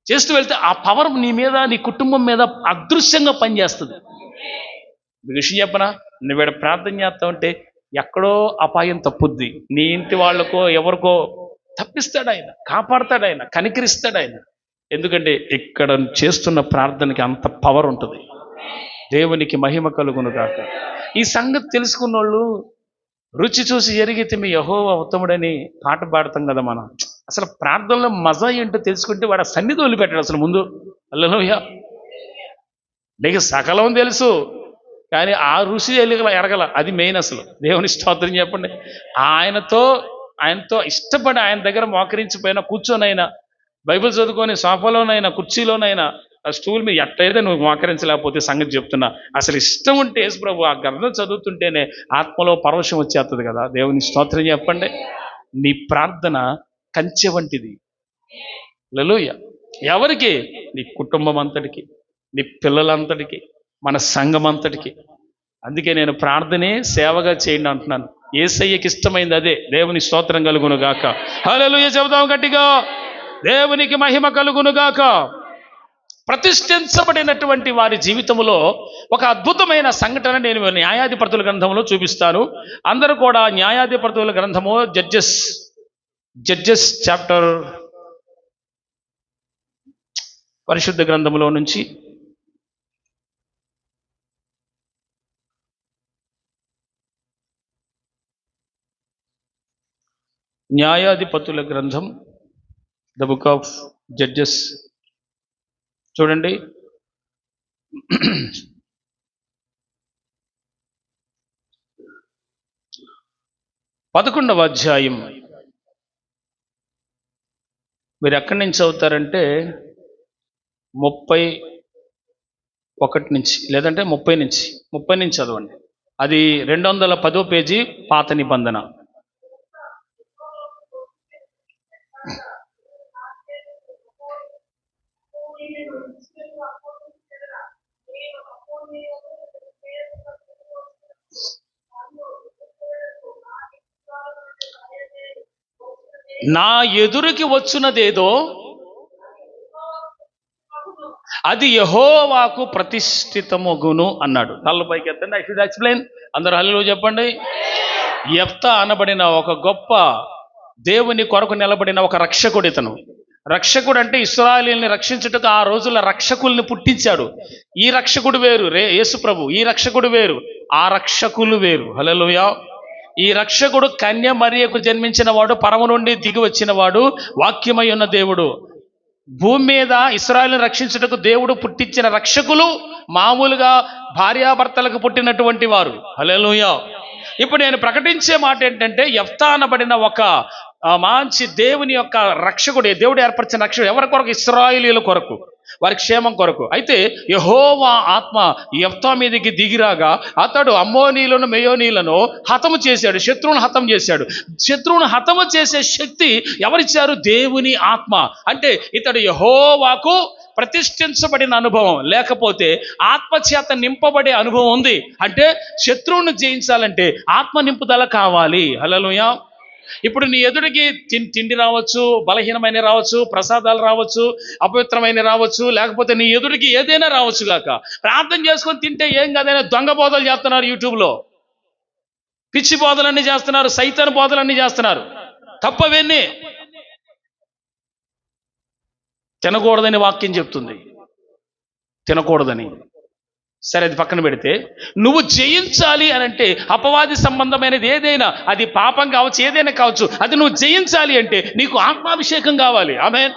చేస్తూ వెళ్తే ఆ పవర్ నీ మీద, నీ కుటుంబం మీద అదృశ్యంగా పనిచేస్తుంది. విషయం చెప్పనా? నువ్వు ఇక్కడ ప్రార్థన చేస్తావంటే ఎక్కడో అపాయం తప్పుద్ది. నీ ఇంటి వాళ్ళకో ఎవరికో తప్పిస్తాడు ఆయన, కాపాడతాడు ఆయన, కనికరిస్తాడు ఆయన. ఎందుకంటే ఇక్కడ చేస్తున్న ప్రార్థనకి అంత పవర్ ఉంటుంది. దేవునికి మహిమ కలుగును గాక. ఈ సంగతి తెలుసుకున్న వాళ్ళు రుచి చూసి ఎరిగితే మీ యెహోవా ఉత్తముడని పాట పాడతాం కదా మనం. అసలు ప్రార్థనలో మజా ఏంటో తెలుసుకుంటే వాడు ఆ సన్నిధి వదిలిపెట్టాడు అసలు ముందు. హల్లెలూయా. నీకు సకలం తెలుసు, కానీ ఆ రుచి ఎరగల. అది మెయిన్ అసలు. దేవుని స్తోత్రం చెప్పండి. ఆయనతో ఇష్టపడి ఆయన దగ్గర మోకరించిపోయినా, కూర్చొనైనా, బైబిల్ చదువుకొని సోఫాలోనైనా, కుర్చీలోనైనా, ఆ స్టూల్ మీద ఎట్లయితే నువ్వు మోకరించలేకపోతే సంగతి చెప్తున్నా. అసలు ఇష్టం ఉంటే యేసు ప్రభు ఆ గ్రంథం చదువుతుంటేనే ఆత్మలో పరవశం వచ్చేస్తుంది కదా. దేవుని స్తోత్రం చెప్పండి. నీ ప్రార్థన కంచె వంటిది. హల్లెలూయా. ఎవరికి? నీ కుటుంబం అంతటికి, నీ పిల్లలంతటికి, మన సంఘం అంతటికి. అందుకే నేను ప్రార్థనే సేవగా చేయండి అంటున్నాను. యేసయ్యకి ఇష్టమైంది అదే. దేవుని స్తోత్రం కలుగును గాక. హల్లెలూయా చెబుదాం గట్టిగా. దేవునికి మహిమ కలుగును గాక. ప్రతిష్ఠించబడినటువంటి వారి జీవితంలో ఒక అద్భుతమైన సంఘటన నేను న్యాయాధిపతుల గ్రంథంలో చూపిస్తాను. అందరూ కూడా న్యాయాధిపతుల గ్రంథము జడ్జెస్ చాప్టర్, పరిశుద్ధ గ్రంథంలో నుంచి న్యాయాధిపతుల గ్రంథం, ద బుక్ ఆఫ్ జడ్జెస్ చూడండి. 11వ అధ్యాయం మీరు ఎక్కడి నుంచి చదువుతారంటే 31 నుంచి, లేదంటే 30 నుంచి చదవండి. అది 210 పేజీ పాత నిబంధన. నా ఎదురుకి వచ్చున్నదేదో అది యెహోవాకు ప్రతిష్ఠితమగును అన్నాడు. తల్ల పైకి ఎత్తండి. I should explain. అందరూ హల్లెలూయా చెప్పండి. యెఫ్తా అనబడిన ఒక గొప్ప దేవుని కొరకు నిలబడిన ఒక రక్షకుడు ఇతను. రక్షకుడు అంటే ఇశ్రాయేలుని రక్షించుటకు ఆ రోజుల రక్షకుల్ని పుట్టించాడు. ఈ రక్షకుడు వేరు, యేసు ప్రభు. ఈ రక్షకుడు వేరు, ఆ రక్షకులు వేరు. హల్లెలూయా. ఈ రక్షకుడు కన్య మరియకు జన్మించిన వాడు, పరమ నుండి దిగి వచ్చిన వాడు, వాక్యమై ఉన్న దేవుడు. భూమి మీద ఇశ్రాయేలుని రక్షించుటకు దేవుడు పుట్టించిన రక్షకులు మామూలుగా భార్యాభర్తలకు పుట్టినటువంటి వారు. హల్లెలూయా. ఇప్పుడు నేను ప్రకటించే మాట ఏంటంటే, యెఫ్తా అనబడిన ఒక మంచి దేవుని యొక్క రక్షకుడు, దేవుడు ఏర్పరిచిన రక్షకుడు. ఎవరి కొరకు? ఇశ్రాయేలీయుల కొరకు, వారి క్షేమం కొరకు. అయితే యెహోవా ఆత్మ యెఫ్తా మీదకి దిగిరాగా అతడు అమ్మోనీలను మెయోనీలను హతము చేశాడు, శత్రువును హతం చేశాడు. శత్రువును హతము చేసే శక్తి ఎవరిచ్చారు? దేవుని ఆత్మ. అంటే ఇతడు యెహోవాకు ప్రతిష్ఠించబడిన అనుభవం, లేకపోతే ఆత్మచేత నింపబడే అనుభవం ఉంది. అంటే శత్రువును జయించాలంటే ఆత్మ నింపుదల కావాలి. హల్లెలూయా. ఇప్పుడు నీ ఎదుడికి తిండి రావచ్చు, బలహీనమైన రావచ్చు, ప్రసాదాలు రావచ్చు, అపవిత్రమైన రావచ్చు, లేకపోతే నీ ఎదుడికి ఏదైనా రావచ్చు గాక. ప్రార్థన చేసుకొని తింటే ఏం కాదైనా దొంగ బోధలు చేస్తున్నారు, యూట్యూబ్లో పిచ్చి బోధలన్నీ చేస్తున్నారు, సైతాన్ బోధలన్నీ చేస్తున్నారు. తప్పవన్నీ. తినకూడదని వాక్యం చెప్తుంది, తినకూడదని. సరే, అది పక్కన పెడితే, నువ్వు జయించాలి అని అంటే అపవాది సంబంధమైనది ఏదైనా, అది పాపం కావచ్చు, ఏదైనా కావచ్చు, అది నువ్వు జయించాలి అంటే నీకు ఆత్మాభిషేకం కావాలి. ఆమేన్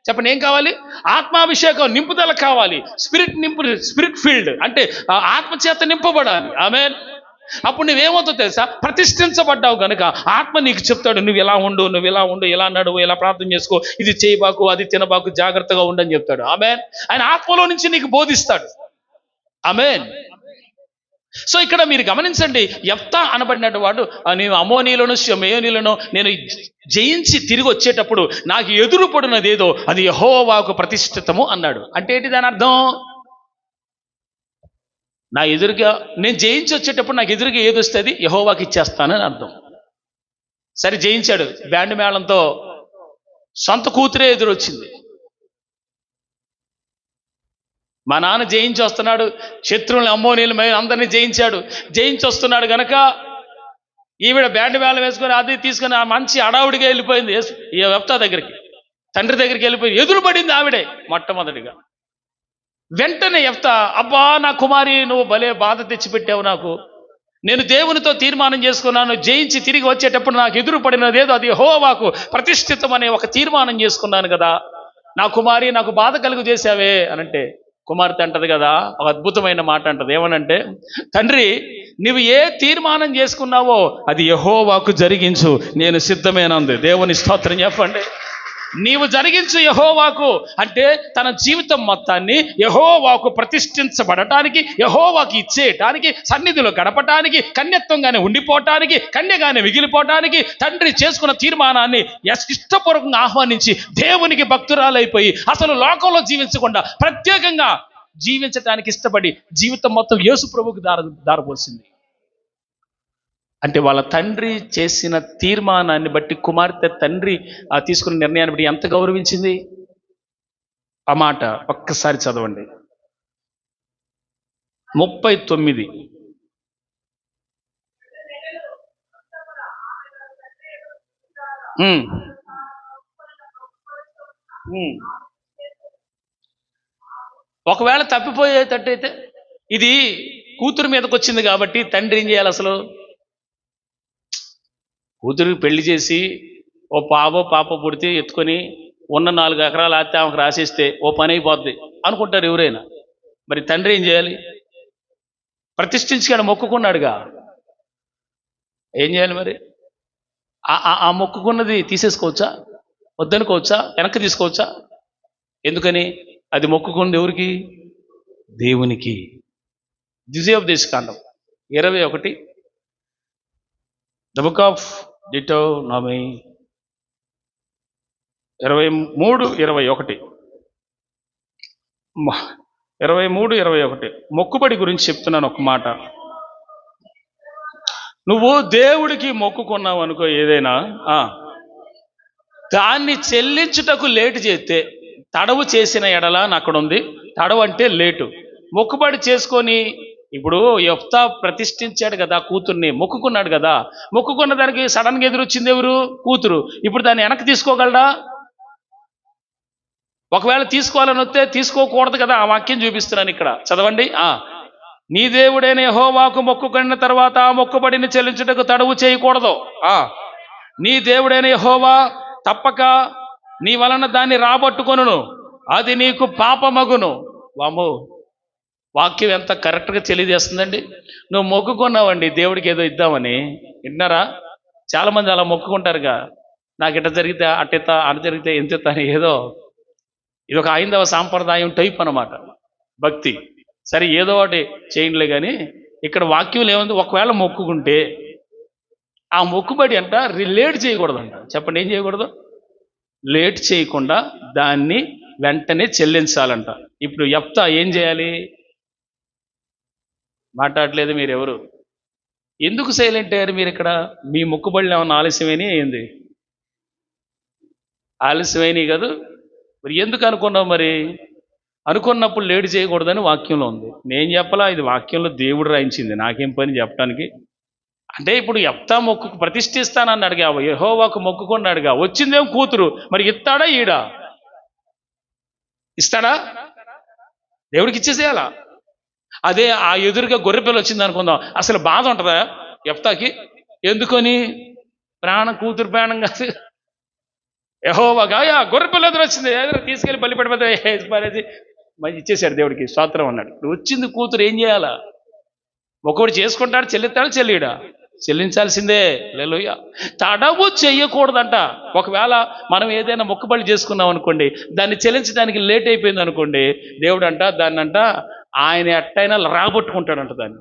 చెప్పండి. ఏం కావాలి? ఆత్మాభిషేకం, నింపుదల కావాలి. స్పిరిట్ ఫీల్డ్ అంటే ఆత్మచేత నింపబడాలి. ఆమేన్. అప్పుడు నువ్వేమవుతావు తెలుసా? ప్రతిష్ఠించబడ్డావు కనుక ఆత్మ నీకు చెప్తాడు, నువ్వు ఇలా ఉండు, నువ్వు ఇలా ఉండు, ఇలా నడువు, ఇలా ప్రార్థన చేసుకో, ఇది చేయబాకు, అది తినబాకు, జాగ్రత్తగా ఉండని చెప్తాడు. ఆమేన్. ఆయన ఆత్మలో నుంచి నీకు బోధిస్తాడు. ఆమేన్. సో ఇక్కడ మీరు గమనించండి, యెఫ్తా అనబడినటువంటి వాడు, నేను అమ్మోనీలను మెయోనీలను నేను జయించి తిరిగి వచ్చేటప్పుడు నాకు ఎదురు పడినది ఏదో అది యెహోవాకు ప్రతిష్ఠితము అన్నాడు. అంటే ఏంటి దాని అర్థం? నా ఎదురుగా నేను జయించి వచ్చేటప్పుడు నాకు ఎదురుగా ఏది వస్తే అది యెహోవాకి ఇచ్చేస్తానని అర్థం. సరే, జయించాడు. బ్యాండ్ మేళంతో సొంత కూతురే ఎదురొచ్చింది. మా నాన్న జయించి వస్తున్నాడు, శత్రువులను అమ్మోనీలు అందరినీ జయించి వస్తున్నాడు గనక ఈవిడ బ్యాండ్ మేళం వేసుకొని అది తీసుకొని ఆ మంచి అడావుడిగా వెళ్ళిపోయింది ఈ యెఫ్తా దగ్గరికి, తండ్రి దగ్గరికి వెళ్ళిపోయింది. ఎదురు పడింది ఆవిడే మొట్టమొదటిగా. వెంటనే యెఫ్తా, అబ్బా నా కుమారి, నువ్వు భలే బాధ తెచ్చిపెట్టావు నాకు. నేను దేవునితో తీర్మానం చేసుకున్నాను, జయించి తిరిగి వచ్చేటప్పుడు నాకు ఎదురు పడినదేదో అది యెహోవాకు ప్రతిష్ఠితం అనే ఒక తీర్మానం చేసుకున్నాను కదా. నా కుమారి, నాకు బాధ కలుగు చేశావే అనంటే కుమార్తె అంటది కదా, ఒక అద్భుతమైన మాట అంటది. ఏమనంటే, తండ్రి, నువ్వు ఏ తీర్మానం చేసుకున్నావో అది యెహోవాకు జరిగించు, నేను సిద్ధమేనంది. దేవుని స్తోత్రం చెప్పండి. నీవు జరిగించు యెహోవాకు. అంటే తన జీవితం మొత్తాన్ని యెహోవాకు ప్రతిష్ఠించబడటానికి, యెహోవాకి ఇచ్చేయటానికి, సన్నిధిలో గడపటానికి, కన్యత్వంగానే ఉండిపోవటానికి, కన్యగానే మిగిలిపోవటానికి తండ్రి చేసుకున్న తీర్మానాన్ని ఇష్టపూర్వకంగా ఆహ్వానించి దేవునికి భక్తురాలైపోయి అసలు లోకంలో జీవించకుండా ప్రత్యేకంగా జీవించటానికి ఇష్టపడి జీవితం మొత్తం యేసు ప్రభువుకి దారపోసింది. అంటే వాళ్ళ తండ్రి చేసిన తీర్మానాన్ని బట్టి కుమార్తె తండ్రి తీసుకున్న నిర్ణయాన్ని బట్టి ఎంత గౌరవించింది. ఆ మాట ఒక్కసారి చదవండి. 39. ఒకవేళ తప్పిపోయేటట్టయితే, ఇది కూతురు మీదకి వచ్చింది కాబట్టి తండ్రి ఏం చేయాలి? అసలు కూతురికి పెళ్లి చేసి ఓ పాప పుడితే ఎత్తుకొని ఉన్న 4 ఎకరాలు ఆస్తే ఆమెకు రాసేస్తే ఓ పని అయిపోద్ది అనుకుంటారు ఎవరైనా. మరి తండ్రి ఏం చేయాలి? ప్రతిష్ఠించుకొని మొక్కుకున్నాడుగా, ఏం చేయాలి మరి? ఆ మొక్కుకున్నది తీసేసుకోవచ్చా? వద్దనుకోవచ్చా? వెనక్కి తీసుకోవచ్చా? ఎందుకని? అది మొక్కుకుంది ఎవరికి? దేవునికి. ద్వితీయోపదేశకాండం 21, ద బుక్ ఆఫ్ డిటోనామీ 23:21. 23:21 మొక్కుబడి గురించి చెప్తున్నాను ఒక మాట. నువ్వు దేవుడికి మొక్కుకున్నావు అనుకో ఏదైనా, దాన్ని చెల్లించుటకు లేటు చేస్తే, తడవు చేసిన ఎడల అక్కడ ఉంది. తడవు అంటే లేటు. మొక్కుబడి చేసుకొని, ఇప్పుడు యెఫ్తా ప్రతిష్ఠించాడు కదా కూతుర్ని, మొక్కుకున్నాడు కదా, మొక్కుకున్న దానికి సడన్గా ఎదురొచ్చింది ఎవరు? కూతురు. ఇప్పుడు దాన్ని వెనక్కి తీసుకోగలడా? ఒకవేళ తీసుకోవాలని వస్తే తీసుకోకూడదు కదా. ఆ వాక్యం చూపిస్తున్నాను ఇక్కడ, చదవండి. నీ దేవుడైన యెహోవాకు మొక్కుకున్న తర్వాత ఆ మొక్కుబడిని చెల్లించుటకు తడవు చేయకూడదు. నీ దేవుడైన యెహోవా తప్పక నీ వలన దాన్ని రాబట్టుకొనును, అది నీకు పాపమగును. వాము, వాక్యం ఎంత కరెక్ట్గా తెలియజేస్తుందండి. నువ్వు మొక్కుకున్నావండి దేవుడికి ఏదో ఇద్దామని, విన్నారా? చాలామంది అలా మొక్కుకుంటారుగా, నాకు ఇట్ట జరిగితే అట్ట అటు జరిగితే ఎంత అని. ఏదో ఇది ఒక హైందవ సాంప్రదాయం టైప్ అన్నమాట భక్తి. సరే ఏదో ఒకటి చేయండిలే, కానీ ఇక్కడ వాక్యం ఏముంది? ఒకవేళ మొక్కుకుంటే ఆ మొక్కుబడి అంట లేట్ చేయకూడదంట. చెప్పండి, ఏం చేయకూడదు? లేట్ చేయకుండా దాన్ని వెంటనే చెల్లించాలంట. ఇప్పుడు యెఫ్తా ఏం చేయాలి? మాట్లాడలేదు మీరు ఎవరు? ఎందుకు సైలెంట్ అయ్యారు మీరు ఇక్కడ? మీ మొక్కుబడులు ఏమన్నా ఆలస్యమైనా ఏంది? ఆలస్యమైనవి కాదు మరి. ఎందుకు అనుకున్నావు మరి? అనుకున్నప్పుడు లేటు చేయకూడదని వాక్యంలో ఉంది. నేను చెప్పలా, ఇది వాక్యంలో దేవుడు రాయించింది, నాకేం పని చెప్పడానికి. అంటే ఇప్పుడు యెఫ్తా మొక్కు ప్రతిష్ఠిస్తానన్నాడుగా, యెహోవాకు మొక్కుకున్నాడుగా, వచ్చిందేం కూతురు. మరి ఇస్తాడా? ఈడా ఇస్తాడా? దేవుడికి ఇచ్చేసేయాలా? అదే ఆ ఎదురుగా గొర్రెపిల్ల వచ్చింది అనుకుందాం, అసలు బాధ ఉంటుందా యెఫ్తాకి? ఎందుకని? కూతురు ప్రాణం కాదు. యెహోవాగా గొర్రెపిల్ల ఎదురు వచ్చింది, ఎదురు తీసుకెళ్ళి బలిపెట్టేసి మరి ఇచ్చేసాడు దేవుడికి, స్తోత్రం అన్నాడు. వచ్చింది కూతురు, ఏం చేయాలా? ఒకడు చేసుకుంటాడు, చెల్లిస్తాడు, చెల్లిడా? చెల్లించాల్సిందే. హల్లెలూయా. తడవు చెయ్యకూడదంట. ఒకవేళ మనం ఏదైనా మొక్కుబడి చేసుకున్నాం అనుకోండి, దాన్ని చెల్లించడానికి లేట్ అయిపోయింది అనుకోండి, దేవుడు అంట దాన్నంట ఆయన ఎట్టయినా రాబట్టుకుంటాడంట. దాన్ని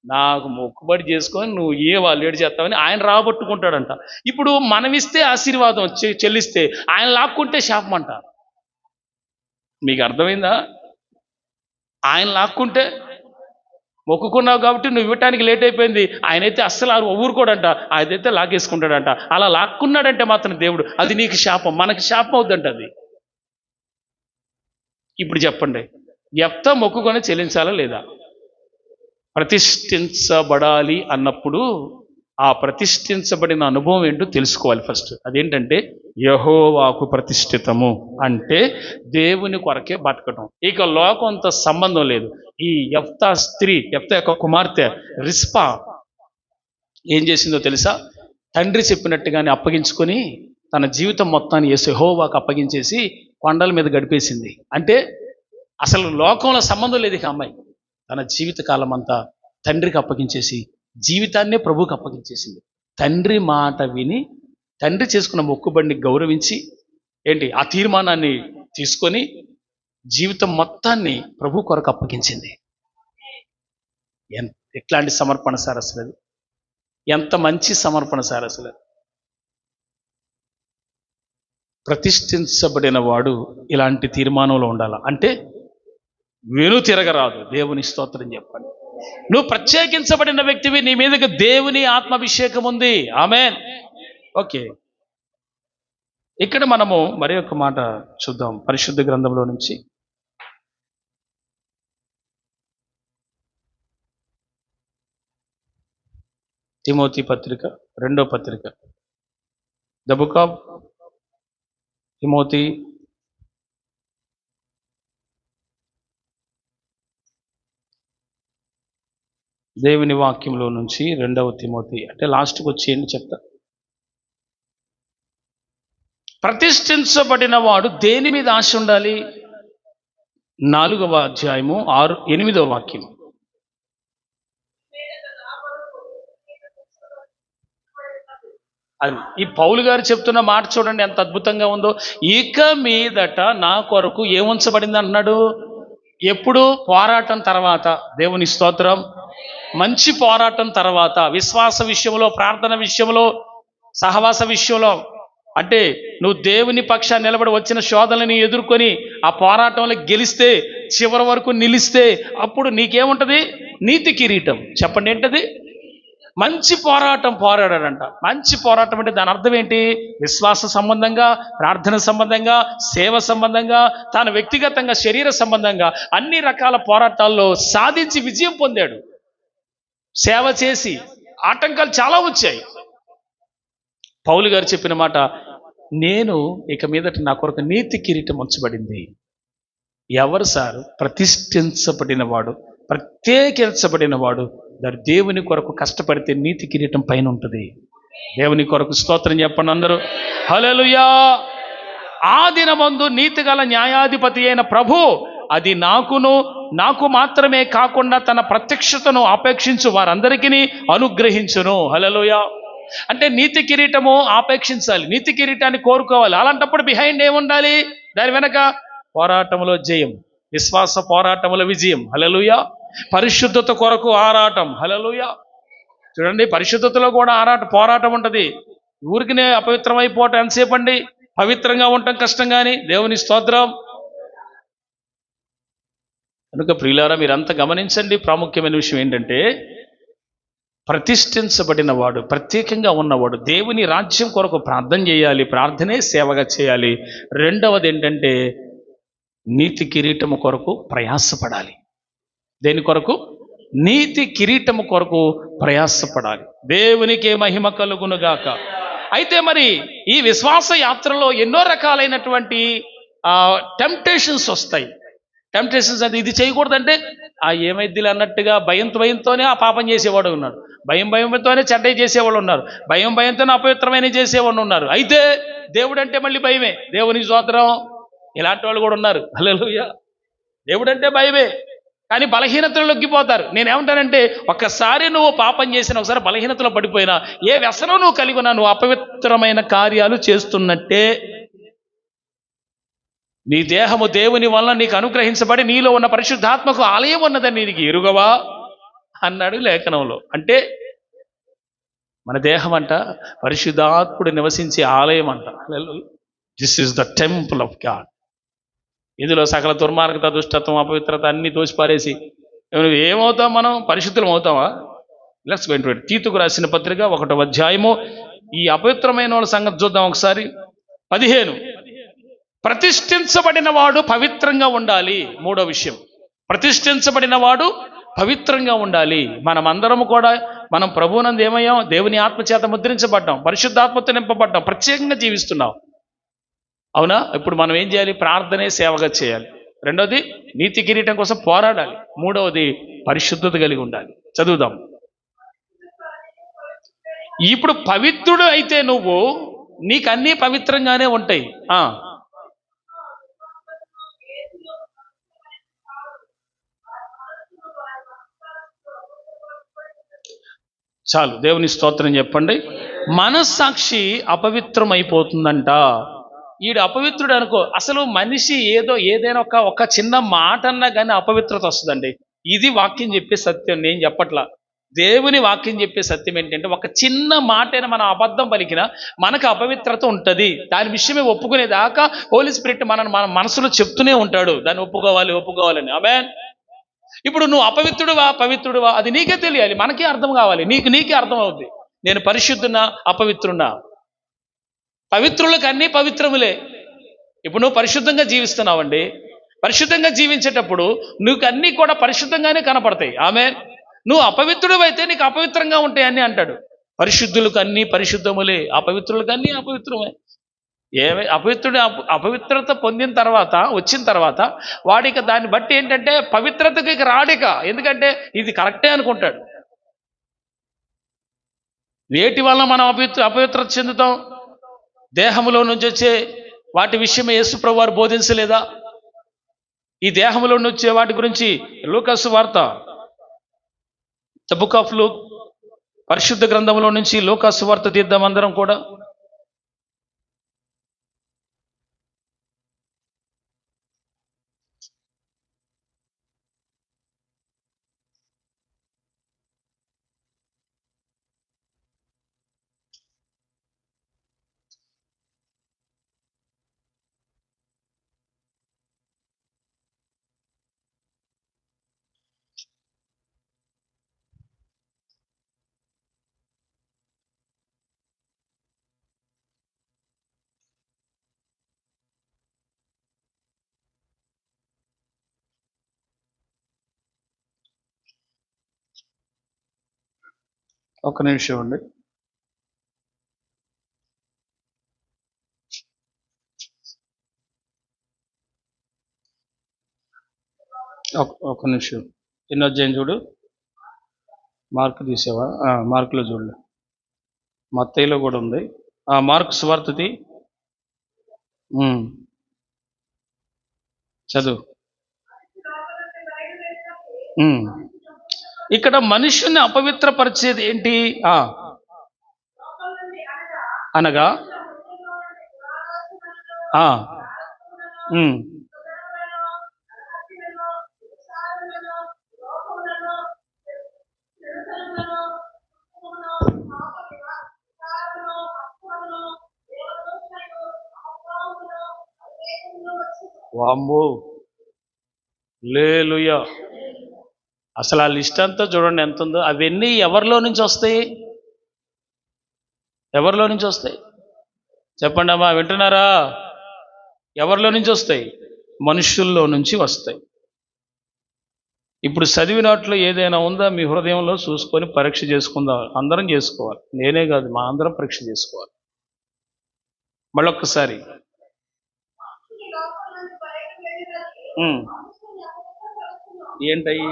నాకు మొక్కుబడి చేసుకొని నువ్వు వాళ్ళు లేట్ చేస్తావని ఆయన రాబట్టుకుంటాడంట. ఇప్పుడు మనం ఇస్తే ఆశీర్వాదం, చెల్లిస్తే ఆయన లాక్కుంటే శాపం అంట. మీకు అర్థమైందా? ఆయన లాక్కుంటే, మొక్కుకున్నావు కాబట్టి నువ్వు ఇవ్వటానికి లేట్ అయిపోయింది, ఆయనైతే అస్సలు ఊరుకోడంట, ఆయనైతే లాగేసుకుంటాడంట. అలా లాక్కున్నాడంటే మాత్రం దేవుడు, అది నీకు శాపం, మనకి శాపం అవుద్దంట అది. ఇప్పుడు చెప్పండి, యెఫ్తా మొక్కుకొని చెల్లించాలా లేదా? ప్రతిష్ఠించబడాలి అన్నప్పుడు ఆ ప్రతిష్ఠించబడిన అనుభవం ఏంటో తెలుసుకోవాలి ఫస్ట్. అదేంటంటే యెహోవాకు ప్రతిష్ఠితము అంటే దేవుని కొరకే బతకటం, ఇక లోకంతో సంబంధం లేదు. ఈ యెఫ్తా స్త్రీ, యెఫ్తా యొక్క కుమార్తె రిస్పా ఏం చేసిందో తెలుసా? తండ్రి చెప్పినట్టుగానే అప్పగించుకొని తన జీవితం మొత్తాన్ని యెహోవాకు అప్పగించేసి కొండల మీద గడిపేసింది. అంటే అసలు లోకంలో సంబంధం లేదు ఇక అమ్మాయి. తన జీవిత కాలం అంతా తండ్రికి అప్పగించేసి జీవితాన్నే ప్రభువుకి అప్పగించేసింది. తండ్రి మాట విని, తండ్రి చేసుకున్న మొక్కుబడిని గౌరవించి, ఆ తీర్మానాన్ని తీసుకొని జీవితం మొత్తాన్ని ప్రభు కొరకు అప్పగించింది. ఎట్లాంటి సమర్పణ సార్ అసలు అది! ఎంత మంచి సమర్పణ సార్ అసలు! ప్రతిష్ఠించబడిన వాడు ఇలాంటి తీర్మానంలో ఉండాల. అంటే వెను తిరగరాదు. దేవుని స్తోత్రం చెప్పండి. నువ్వు ప్రత్యేకించబడిన వ్యక్తివి, నీ మీదకి దేవుని ఆత్మాభిషేకం ఉంది. ఆమేన్. ఓకే, ఇక్కడ మనము మరి ఒక మాట చూద్దాం పరిశుద్ధ గ్రంథంలో నుంచి. తిమోతి పత్రిక 2వ పత్రిక, ద బుక్ ఆఫ్ తిమోతి దేవుని వాక్యంలో నుంచి 2వ తిమోతి అంటే లాస్ట్కి వచ్చేయండి చెప్తా. ప్రతిష్ఠించబడిన వాడు దేని మీద ఆశ ఉండాలి? 4వ అధ్యాయము 8వ వాక్యం. అది ఈ పౌలు గారు చెప్తున్న మాట చూడండి ఎంత అద్భుతంగా ఉందో. ఇక మీదట నా కొరకు ఏముంచబడింది అన్నాడు. ఎప్పుడు? పోరాటం తర్వాత. దేవుని స్తోత్రం. మంచి పోరాటం తర్వాత, విశ్వాస విషయంలో, ప్రార్థన విషయంలో, సహవాస విషయంలో, అంటే నువ్వు దేవుని పక్షాన్ని నిలబడి వచ్చిన శోధనని ఎదుర్కొని ఆ పోరాటంలో గెలిస్తే, చివరి వరకు నిలిస్తే, అప్పుడు నీకేముంటది? నీతి కిరీటం. చెప్పండి ఏంటది? మంచి పోరాటం పోరాడాడంట. మంచి పోరాటం అంటే దాని అర్థం ఏంటి? విశ్వాస సంబంధంగా, ప్రార్థన సంబంధంగా, సేవ సంబంధంగా, తాను వ్యక్తిగతంగా, శరీర సంబంధంగా అన్ని రకాల పోరాటాల్లో సాధించి విజయం పొందాడు. సేవ చేసి ఆటంకాలు చాలా వచ్చాయి. పౌలు గారు చెప్పిన మాట, నేను ఇక మీదట నా కొరకు నీతి కిరీటం ఉంచబడింది. ఎవరు సార్? ప్రతిష్ఠించబడిన వాడు, ప్రత్యేకించబడిన వాడు దేవుని కొరకు కష్టపడితే నీతి కిరీటం పైన ఉంటుంది. దేవుని కొరకు స్తోత్రం చెప్పండి అందరూ. హల్లెలూయా. ఆ దినమందు నీతి గల న్యాయాధిపతి అయిన ప్రభు అది నాకు మాత్రమే కాకుండా తన ప్రత్యక్షతను ఆపేక్షించు వారందరికీ అనుగ్రహించును. హల్లెలూయా. అంటే నీతి కిరీటము ఆపేక్షించాలి, నీతి కిరీటాన్ని కోరుకోవాలి. అలాంటప్పుడు బిహైండ్ ఏముండాలి? దాని వెనక పోరాటంలో జయం, విశ్వాస పోరాటంలో విజయం. హల్లెలూయా. పరిశుద్ధత కొరకు ఆరాటం. హల్లెలూయా. చూడండి, పరిశుద్ధతలో కూడా పోరాటం ఉంటుంది. ఊరికినే అపవిత్రమైపోవటం ఎంతసేపు అండి? పవిత్రంగా ఉండటం కష్టం. కానీ దేవుని స్తోత్రం. కనుక ప్రియులారా, మీరంతా గమనించండి. ప్రాముఖ్యమైన విషయం ఏంటంటే, ప్రతిష్ఠించబడిన వాడు, ప్రత్యేకంగా ఉన్నవాడు దేవుని రాజ్యం కొరకు ప్రార్థన చేయాలి, ప్రార్థనే సేవగా చేయాలి. రెండవది ఏంటంటే, నీతి కిరీటము కొరకు ప్రయాసపడాలి. దేని కొరకు? నీతి కిరీటము కొరకు ప్రయాసపడాలి. దేవునికే మహిమ కలుగునుగాక. అయితే మరి ఈ విశ్వాస యాత్రలో ఎన్నో రకాలైనటువంటి టెంప్టేషన్స్ వస్తాయి. టెంప్టేషన్స్ అంటే ఇది చేయకూడదంటే ఏమైద్దిలే అన్నట్టుగా భయంతోనే ఆ పాపం చేసేవాడు ఉన్నాడు, భయంతోనే చెడ్డ చేసేవాళ్ళు ఉన్నారు, భయంతోనే అపవిత్రమైన చేసేవాళ్ళు ఉన్నారు. అయితే దేవుడు అంటే మళ్ళీ భయమే. దేవుని స్తోత్రం. ఇలాంటి వాళ్ళు కూడా ఉన్నారు. హల్లెలూయా. దేవుడు అంటే భయమే, కానీ బలహీనతలు లొగ్గిపోతారు. నేనేమంటానంటే, ఒక్కసారి నువ్వు పాపం చేసిన, ఒకసారి బలహీనతలో పడిపోయినా, ఏ వ్యసనం నువ్వు కలిగి ఉన్నా, నువ్వు అపవిత్రమైన కార్యాలు చేస్తున్నట్టే. నీ దేహము దేవుని వలన నీకు అనుగ్రహించబడి నీలో ఉన్న పరిశుద్ధాత్మకు ఆలయం ఉన్నదని నీకు ఎరుగవా అన్నాడు లేఖనంలో. అంటే మన దేహం అంట పరిశుద్ధాత్ముడు నివసించే ఆలయం అంట. This is the temple of God. ఇందులో సకల దుర్మార్గత, దుష్టత్వం, అపవిత్రత అన్ని తోసిపారేసి ఏమవుతాం? మనం పరిశుద్ధులం అవుతామా? Let's go into it. తీతుకు రాసిన పత్రిక 1వ అధ్యాయము. ఈ అపవిత్రమైన వాళ్ళ సంగతి చూద్దాం ఒకసారి. 15. ప్రతిష్ఠించబడిన వాడు పవిత్రంగా ఉండాలి. మూడో విషయం, ప్రతిష్ఠించబడిన వాడు పవిత్రంగా ఉండాలి. మనమందరము కూడా మనం ప్రభువునందు ఏమయ్యాం? దేవుని ఆత్మచేత ముద్రించబడ్డాం, పరిశుద్ధాత్మతో నింపబడ్డాం, ప్రత్యేకంగా జీవిస్తున్నాం. అవునా? ఇప్పుడు మనం ఏం చేయాలి? ప్రార్థనే సేవగా చేయాలి. రెండవది నీతి కిరీటం కోసం పోరాడాలి. మూడవది పరిశుద్ధత కలిగి ఉండాలి. చదువుదాం. ఇప్పుడు పవిత్రుడు అయితే నువ్వు, నీకు అన్నీ పవిత్రంగానే ఉంటాయి. చాలు, దేవుని స్తోత్రం చెప్పండి. మనస్సాక్షి అపవిత్రం అయిపోతుందంట. ఈడు అపవిత్రుడు అనుకో. అసలు మనిషి ఏదైనా ఒక చిన్న మాట అన్నా కానీ అపవిత్రత వస్తుందండి. ఇది వాక్యం చెప్పే సత్యం, నేను చెప్పట్లా. దేవుని వాక్యం చెప్పే సత్యం ఏంటంటే, ఒక చిన్న మాటైనా మనం అబద్ధం పలికినా మనకు అపవిత్రత ఉంటుంది. దాని విషయమే ఒప్పుకునేదాకా హోలీ స్పిరిట్ మన మనసులో చెప్తూనే ఉంటాడు, దాన్ని ఒప్పుకోవాలని. ఆమేన్. ఇప్పుడు నువ్వు పవిత్రుడువా అది నీకే తెలియాలి, మనకే అర్థం కావాలి, నీకే అర్థం అవుద్ది. నేను పరిశుద్ధున్నా, అపవిత్రున్నా? పవిత్రులకు అన్నీ పవిత్రములే. ఇప్పుడు నువ్వు పరిశుద్ధంగా జీవిస్తున్నావండి. పరిశుద్ధంగా జీవించేటప్పుడు నీకు అన్నీ కూడా పరిశుద్ధంగానే కనపడతాయి. ఆమేన్. నువ్వు అపవిత్రుడు అయితే నీకు అపవిత్రంగా ఉంటాయని అంటాడు. పరిశుద్ధులకు అన్నీ పరిశుద్ధములే, అపవిత్రులకు అన్నీ అపవిత్రమే. అపవిత్రత వచ్చిన తర్వాత వాడిక దాన్ని బట్టి ఏంటంటే పవిత్రతకి రాడిక. ఎందుకంటే ఇది కరెక్టే అనుకుంటాడు. వేటి వల్ల మనం అపవిత్రత చెందుతాం? దేహములో నుంచి వచ్చే వాటి విషయమే యేసు ప్రభువు వారు బోధించలేదా? ఈ దేహంలో నుంచి వచ్చే వాటి గురించి లూకాసు వార్త, ద బుక్ ఆఫ్ లూక్ పరిశుద్ధ గ్రంథంలో నుంచి లూకా సువార్త తీద్దాం అందరం కూడా. ఒక నిమిషం అండి. ఒక నిమిషం. ఎన్నో అధ్యాయం చూడు. మార్కు తీసావా? మార్కులో చూడలే, మత్తయిలో కూడా ఉంది. మార్కు సువార్తది చదువు. ఇక్కడ మనుషుని అపవిత్రపరిచేది ఏంటి అనగా వామ్మో, హల్లెలూయా. అసలు ఆ లిస్ట్ అంతా చూడండి ఎంత ఉందో. అవన్నీ ఎవరిలో నుంచి వస్తాయి? ఎవరిలో నుంచి వస్తాయి చెప్పండి అమ్మా, వింటున్నారా? ఎవరిలో నుంచి వస్తాయి? మనుషుల్లో నుంచి వస్తాయి. ఇప్పుడు చదివినట్లు ఏదైనా ఉందా మీ హృదయంలో? చూసుకొని పరీక్ష చేసుకుందాం. అందరం చేసుకోవాలి, నేనే కాదు, మా అందరం పరీక్ష చేసుకోవాలి. మళ్ళొక్కసారి ఏంటయ్యి?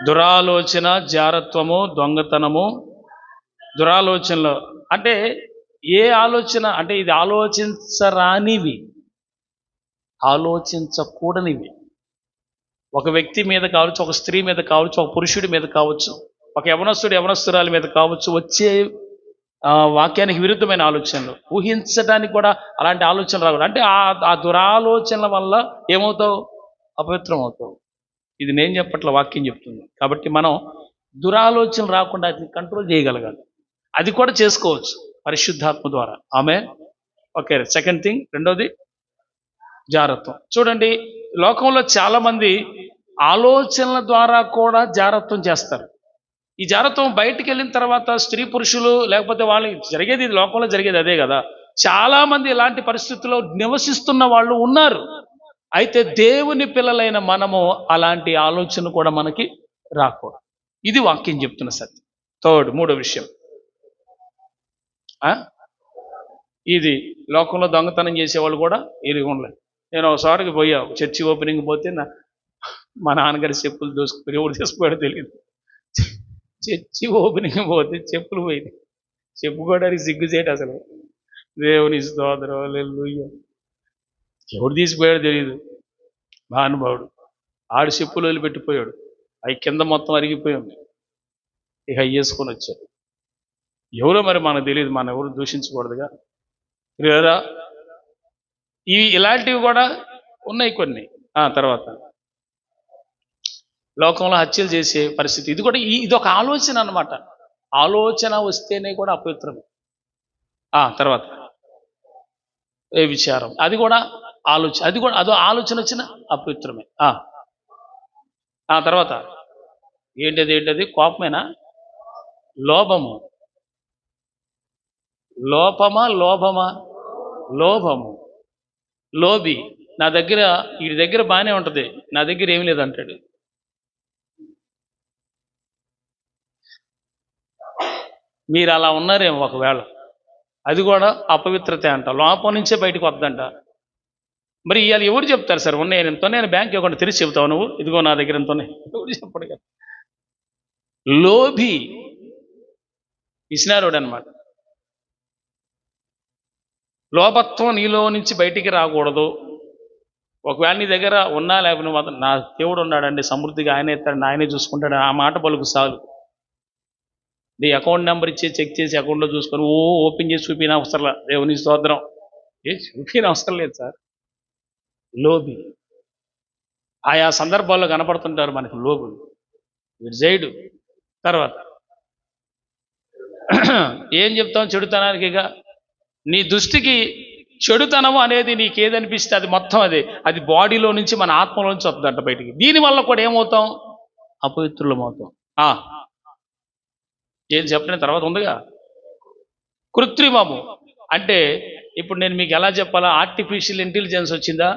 దురాలోచన, జారత్వము, దొంగతనము. దురాలోచనలో అంటే ఏ ఆలోచన అంటే ఇది ఆలోచించరానివి, ఆలోచించకూడనివి. ఒక వ్యక్తి మీద కావచ్చు, ఒక స్త్రీ మీద కావచ్చు, ఒక పురుషుడి మీద కావచ్చు, ఒక యవనస్తురాల మీద కావచ్చు, వచ్చే వాక్యానికి విరుద్ధమైన ఆలోచనలు, ఊహించడానికి కూడా అలాంటి ఆలోచనలు రాకూడదు. అంటే ఆ దురాలోచనల వల్ల ఏమవుతావు? అపవిత్రం అవుతావు. ఇది నేను చెప్పట్ల, వాక్యం చెప్తుంది. కాబట్టి మనం దురాలోచనలు రాకుండా కంట్రోల్ చేయగలగాలి. అది కూడా చేసుకోవచ్చు పరిశుద్ధాత్మ ద్వారా. ఆమేన్. ఓకే, సెకండ్ థింగ్, రెండోది జారత్వం. చూడండి, లోకంలో చాలామంది ఆలోచనల ద్వారా కూడా జారత్వం చేస్తారు. ఈ జారత్వం బయటికి వెళ్ళిన తర్వాత స్త్రీ పురుషులు లేకపోతే వాళ్ళకి జరిగేది, ఇది లోకంలో జరిగేది అదే కదా. చాలామంది ఇలాంటి పరిస్థితుల్లో నివసిస్తున్న వాళ్ళు ఉన్నారు. అయితే దేవుని పిల్లలైన మనము అలాంటి ఆలోచన కూడా మనకి రాకూడదు. ఇది వాక్యం చెప్తున్న సత్యం. మూడో విషయం, ఇది లోకంలో దొంగతనం చేసేవాళ్ళు కూడా ఇది ఉండలేదు. నేను ఒకసారికి పోయా, చర్చి ఓపెనింగ్ పోతే మా నాన్నగారి చెప్పులు దోసుకుపోయి, ఎవరు తీసుకుపోయాడో తెలియదు. చర్చి ఓపెనింగ్ పోతే చెప్పులు పోయింది. చెప్పుకోవడానికి సిగ్గు చేయటం అసలు. దేవుని స్తోత్రం, హల్లెలూయా. ఎవరు తీసిపోయాడో తెలియదు. మహానుభావుడు ఆడు చెప్పులు వదిలిపెట్టిపోయాడు. అవి కింద మొత్తం అరిగిపోయాడు. ఇక వేసుకొని వచ్చాడు. ఎవరో మరి మనకు తెలియదు, మనం ఎవరు దూషించకూడదుగా లేదా. ఇలాంటివి కూడా ఉన్నాయి కొన్ని. తర్వాత లోకంలో హత్యలు చేసే పరిస్థితి, ఇది కూడా ఇదొక ఆలోచన అన్నమాట. ఆలోచన వస్తేనే కూడా అపవిత్రమే. తర్వాత ఏ విచారం, అది కూడా ఆలోచన, అది కూడా అదో ఆలోచన వచ్చిన అపవిత్రమే. తర్వాత ఏంటది? కోపమేనా? లోభము. లోభమా? లోభము. లోభి. వీడి దగ్గర బాగానే ఉంటుంది, నా దగ్గర ఏమి లేదంటాడు. మీరు అలా ఉన్నారేమో ఒకవేళ. అది కూడా అపవిత్రత అంట, లోపం నుంచే బయటకు వద్దంట. మరి ఇవాళ ఎవరు చెప్తారు సార్? ఉన్నాయి ఎంతో, నేను బ్యాంక్ అకౌంట్ తెరిచి చెబుతావు నువ్వు, ఇదిగో నా దగ్గర ఎంతోనే, ఎవరు చెప్పడు కదా. లోభి, ఇసినారోడు అనమాట. లోభత్వం నీలో నుంచి బయటికి రాకూడదు. ఒకవేళ నీ దగ్గర ఉన్నా లేకపోతే నువ్వు నా దేవుడు ఉన్నాడండి, సమృద్ధిగా ఆయన ఎత్తాడు, ఆయనే చూసుకుంటాడు, ఆ మాట పలుకు చాలు. నీ అకౌంట్ నెంబర్ ఇచ్చి చెక్ చేసి అకౌంట్లో చూసుకొని ఓపెన్ చేసి చూపిన అవసరం, దేవుని స్తోత్రం. చూపిన అవసరం లేదు సార్. లోబి ఆయా సందర్భాల్లో కనపడుతుంటారు మనకి లోబులు, వీడు చేయడు. తర్వాత ఏం చెప్తాం చెడుతనానికి? ఇక నీ దృష్టికి చెడుతనం అనేది నీకేదనిపిస్తే అది మొత్తం అది బాడీలో నుంచి మన ఆత్మలో నుంచి వస్తుందంట బయటికి. దీనివల్ల కూడా ఏమవుతాం? అపవిత్రులం అవుతాం. ఏం చెప్పిన తర్వాత ఉందిగా కృత్రిమము. అంటే ఇప్పుడు నేను మీకు ఎలా చెప్పాలా? ఆర్టిఫిషియల్ ఇంటెలిజెన్స్ వచ్చిందా,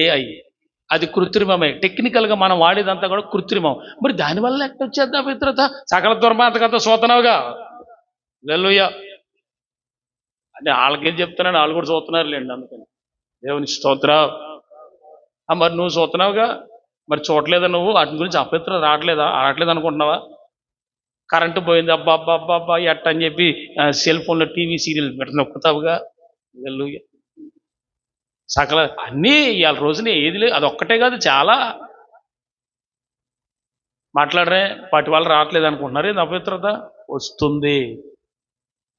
ఏఐ, అది కృత్రిమమే. టెక్నికల్గా మనం వాడేదంతా కూడా కృత్రిమం. మరి దానివల్ల ఎట్లా వచ్చేద్దా పవిత్రత? సకల దుర్మార్గంతో చూస్తున్నావుగా. హల్లెలూయా. అంటే వాళ్ళకేం చెప్తున్నాను, వాళ్ళు కూడా చూస్తున్నారు లేండి, అందుకని దేవుని స్తోత్రం. మరి నువ్వు చూస్తున్నావుగా, మరి చూడలేదా నువ్వు? వాటి గురించి అపవిత్రత రావట్లేదు అనుకుంటున్నావా? కరెంటు పోయింది, అబ్బా అబ్బా అబ్బా అబ్బా ఎట్ట అని చెప్పి సెల్ ఫోన్లో టీవీ సీరియల్ పెట్టి నొక్కుతావుగా. హల్లెలూయా. సకల అన్నీ ఇవాళ రోజున ఏది లేదు, అదొక్కటే కాదు, చాలా మాట్లాడరే. వాటి వల్ల రావట్లేదు అనుకుంటున్నారు. ఇది అపవిత్రత వస్తుంది.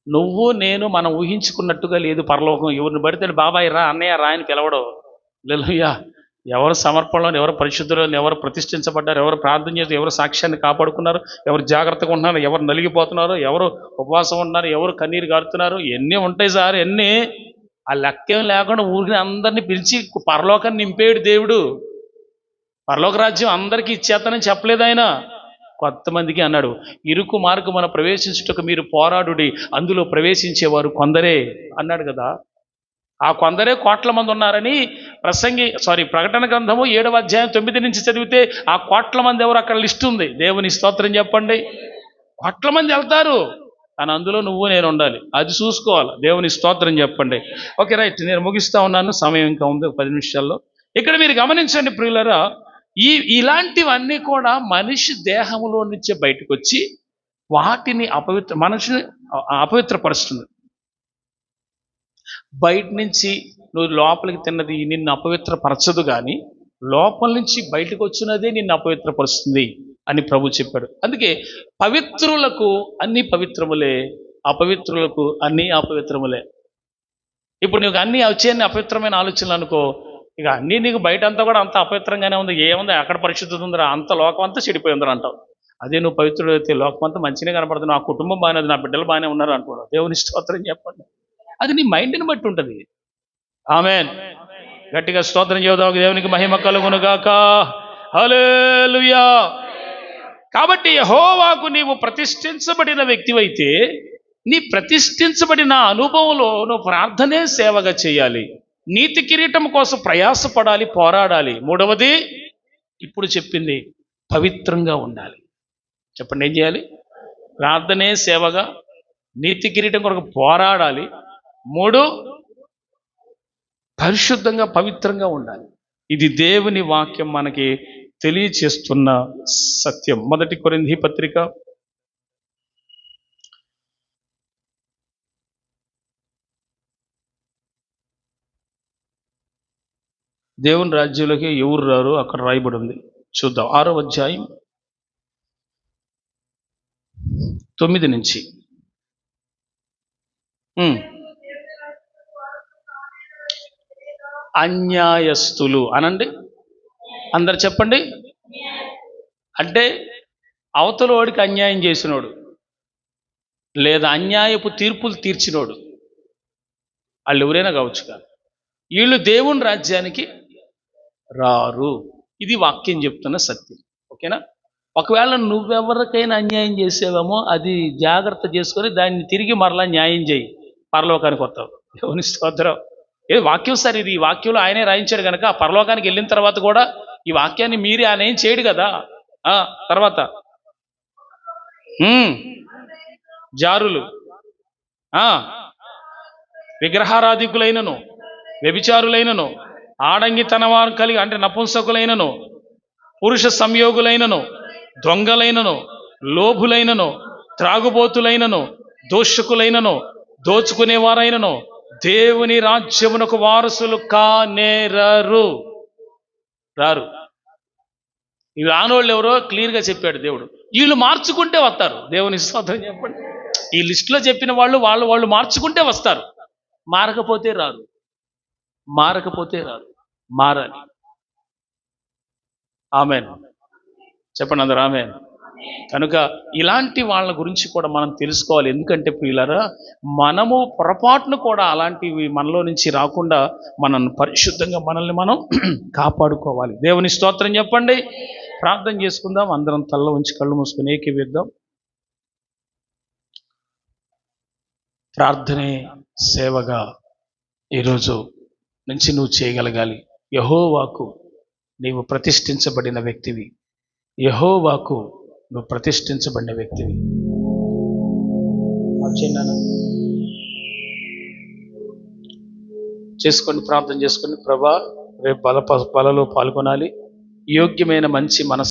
నువ్వు నేను మనం ఊహించుకున్నట్టుగా లేదు పరలోకం. ఎవరిని పడితే బాబాయ్ రా, అన్నయ్య రా అని పిలవడం. హల్లెలూయా. ఎవరు సమర్పణలో, ఎవరు పరిశుద్ధులు, ఎవరు ప్రతిష్ఠించబడ్డారు, ఎవరు ప్రార్థన చేసి, ఎవరు సాక్ష్యాన్ని కాపాడుకున్నారు, ఎవరు జాగ్రత్తగా ఉంటున్నారు, ఎవరు నలిగిపోతున్నారు, ఎవరు ఉపవాసం ఉంటున్నారు, ఎవరు కన్నీరు గారుతున్నారు, ఎన్ని ఉంటాయి సార్, ఎన్ని. ఆ లెక్కేం లేకుండా ఊరికి అందరినీ పిలిచి పరలోకాన్ని నింపేడు దేవుడు. పరలోక రాజ్యం అందరికీ ఇచ్చేస్తానని చెప్పలేదు ఆయన, కొంతమందికి అన్నాడు. ఇరుకు మార్గమున ప్రవేశించుటకు మీరు పోరాడుడి, అందులో ప్రవేశించేవారు కొందరే అన్నాడు కదా. ఆ కొందరే కోట్ల మంది ఉన్నారని ప్రకటన గ్రంథము 7వ అధ్యాయం 9 నుంచి చదివితే ఆ కోట్ల మంది ఎవరు అక్కడ లిస్ట్ ఉంది. దేవుని స్తోత్రం చెప్పండి. కోట్ల మంది వెళ్తారు, కానీ అందులో నువ్వు నేను ఉండాలి, అది చూసుకోవాలి. దేవుని స్తోత్రం చెప్పండి. ఓకే రైట్, నేను ముగిస్తా ఉన్నాను, సమయం ఇంకా ఉంది 10 నిమిషాల్లో. ఇక్కడ మీరు గమనించండి ప్రియులరా, ఇలాంటివన్నీ కూడా మనిషి దేహంలో నుంచే బయటకు వచ్చి వాటిని మనిషిని అపవిత్రపరుస్తుంది. బయట నుంచి నువ్వు లోపలికి తిన్నది నిన్ను అపవిత్రపరచదు, కానీ లోపల నుంచి బయటకు వచ్చినదే నిన్ను అపవిత్రపరుస్తుంది అని ప్రభు చెప్పాడు. అందుకే పవిత్రులకు అన్ని పవిత్రములే, అపవిత్రులకు అన్ని అపవిత్రములే. ఇప్పుడు నీకు అన్ని వచ్చేయన్ని అపవిత్రమైన ఆలోచనలు అనుకో, ఇక అన్నీ నీకు బయట అంతా కూడా అంత అపవిత్రంగానే ఉంది. ఏముంది అక్కడ పరిశుద్ధత ఉందిరా, అంత లోకం అంతా చెడిపోయిందిరా అంటావు. అదే నువ్వు పవిత్రుడు అయితే లోకం అంతా మంచిగా కనపడుతుంది, నా కుటుంబం బాగానే, నా బిడ్డలు బాగానే ఉన్నారు అనుకోవడం. దేవుని స్తోత్రం చెప్పండి. అది నీ మైండ్ని బట్టి ఉంటుంది. ఆమేన్. గట్టిగా స్తోత్రం చెబుదాం. దేవునికి మహిమ కలుగునుగాక. హల్లెలూయా. కాబట్టి యెహోవాకు నీవు ప్రతిష్ఠించబడిన వ్యక్తివైతే నీ ప్రతిష్ఠించబడిన అనుభవంలో నువ్వు ప్రార్థనే సేవగా చేయాలి. నీతి కిరీటం కోసం ప్రయాసపడాలి, పోరాడాలి. మూడవది ఇప్పుడు చెప్పింది, పవిత్రంగా ఉండాలి. చెప్పండి, ఏం చేయాలి? ప్రార్థనే సేవగా, నీతి కిరీటం కొరకు పోరాడాలి. 3, పరిశుద్ధంగా పవిత్రంగా ఉండాలి. ఇది దేవుని వాక్యం మనకి తెలియచేస్తున్న సత్యం. 1 కొరింథీ పత్రిక 'దేవుని రాజ్యంలోకి ఎవరు రారు' అక్కడ రాయబడి ఉంది. చూద్దాం. 6వ అధ్యాయం 9 నుంచి. అన్యాయస్తులు అనండి, అందరు చెప్పండి. అంటే అవతల వాడికి అన్యాయం చేసినోడు, లేదా అన్యాయపు తీర్పులు తీర్చినోడు, వాళ్ళు ఎవరైనా కావచ్చు, కాదు వీళ్ళు దేవుని రాజ్యానికి రారు. ఇది వాక్యం చెప్తున్న సత్యం. ఓకేనా? ఒకవేళ నువ్వెవరికైనా అన్యాయం చేసేవేమో అది జాగ్రత్త చేసుకొని దాన్ని తిరిగి మరలా న్యాయం చేయి, పరలోకానికి వస్తావు. దేవుని స్తోత్రం. వాక్యం సార్, ఇది ఈ వాక్యంలో ఆయనే రాయించాడు కనుక ఆ పరలోకానికి వెళ్ళిన తర్వాత కూడా ఈ వాక్యాన్ని మీరే ఆయన ఏం చేయడు కదా. తర్వాత జారులు, విగ్రహారాధికులైనను, వ్యభిచారులైనను, ఆడంగితనవారు కలిగి అంటే నపుంసకులైనను, పురుష సంయోగులైనను, దొంగలైనను, లోభులైనను, త్రాగుబోతులైనను, దోషకులైనను, దోచుకునేవారైనను దేవుని రాజ్యమునకు వారసులు కానేరరు. రారు. ఈ రానోళ్ళు ఎవరో క్లియర్గా చెప్పాడు దేవుడు. వీళ్ళు మార్చుకుంటే వస్తారు. దేవుని స్తోత్రం చెప్పండి. ఈ లిస్టులో చెప్పిన వాళ్ళు వాళ్ళు మార్చుకుంటే వస్తారు. మారకపోతే రారు. మారాలి. ఆమేన్ చెప్పండి అందరూ ఆమేన్. కనుక ఇలాంటి వాళ్ళ గురించి కూడా మనం తెలుసుకోవాలి. ఎందుకంటే ప్రియులారా, మనము పొరపాటును కూడా అలాంటివి మనలో నుంచి రాకుండా మనం పరిశుద్ధంగా మనల్ని మనం కాపాడుకోవాలి. దేవుని స్తోత్రం చెప్పండి. ప్రార్థన చేసుకుందాం. అందరం తల్ల ఉంచి కళ్ళు మూసుకొని ఏకీవిద్దాం. ప్రార్థనే సేవగా ఈరోజు నుంచి నువ్వు చేయగలగాలి. యెహోవాకు నీవు ప్రతిష్ఠించబడిన వ్యక్తివి. యెహోవాకు నువ్వు ప్రతిష్ఠించబడిన వ్యక్తివి. చేసుకోండి, ప్రార్థన చేసుకోండి. ప్రభా, రేపు బలలో పాల్గొనాలి. యోగ్యమైన మంచి మనసు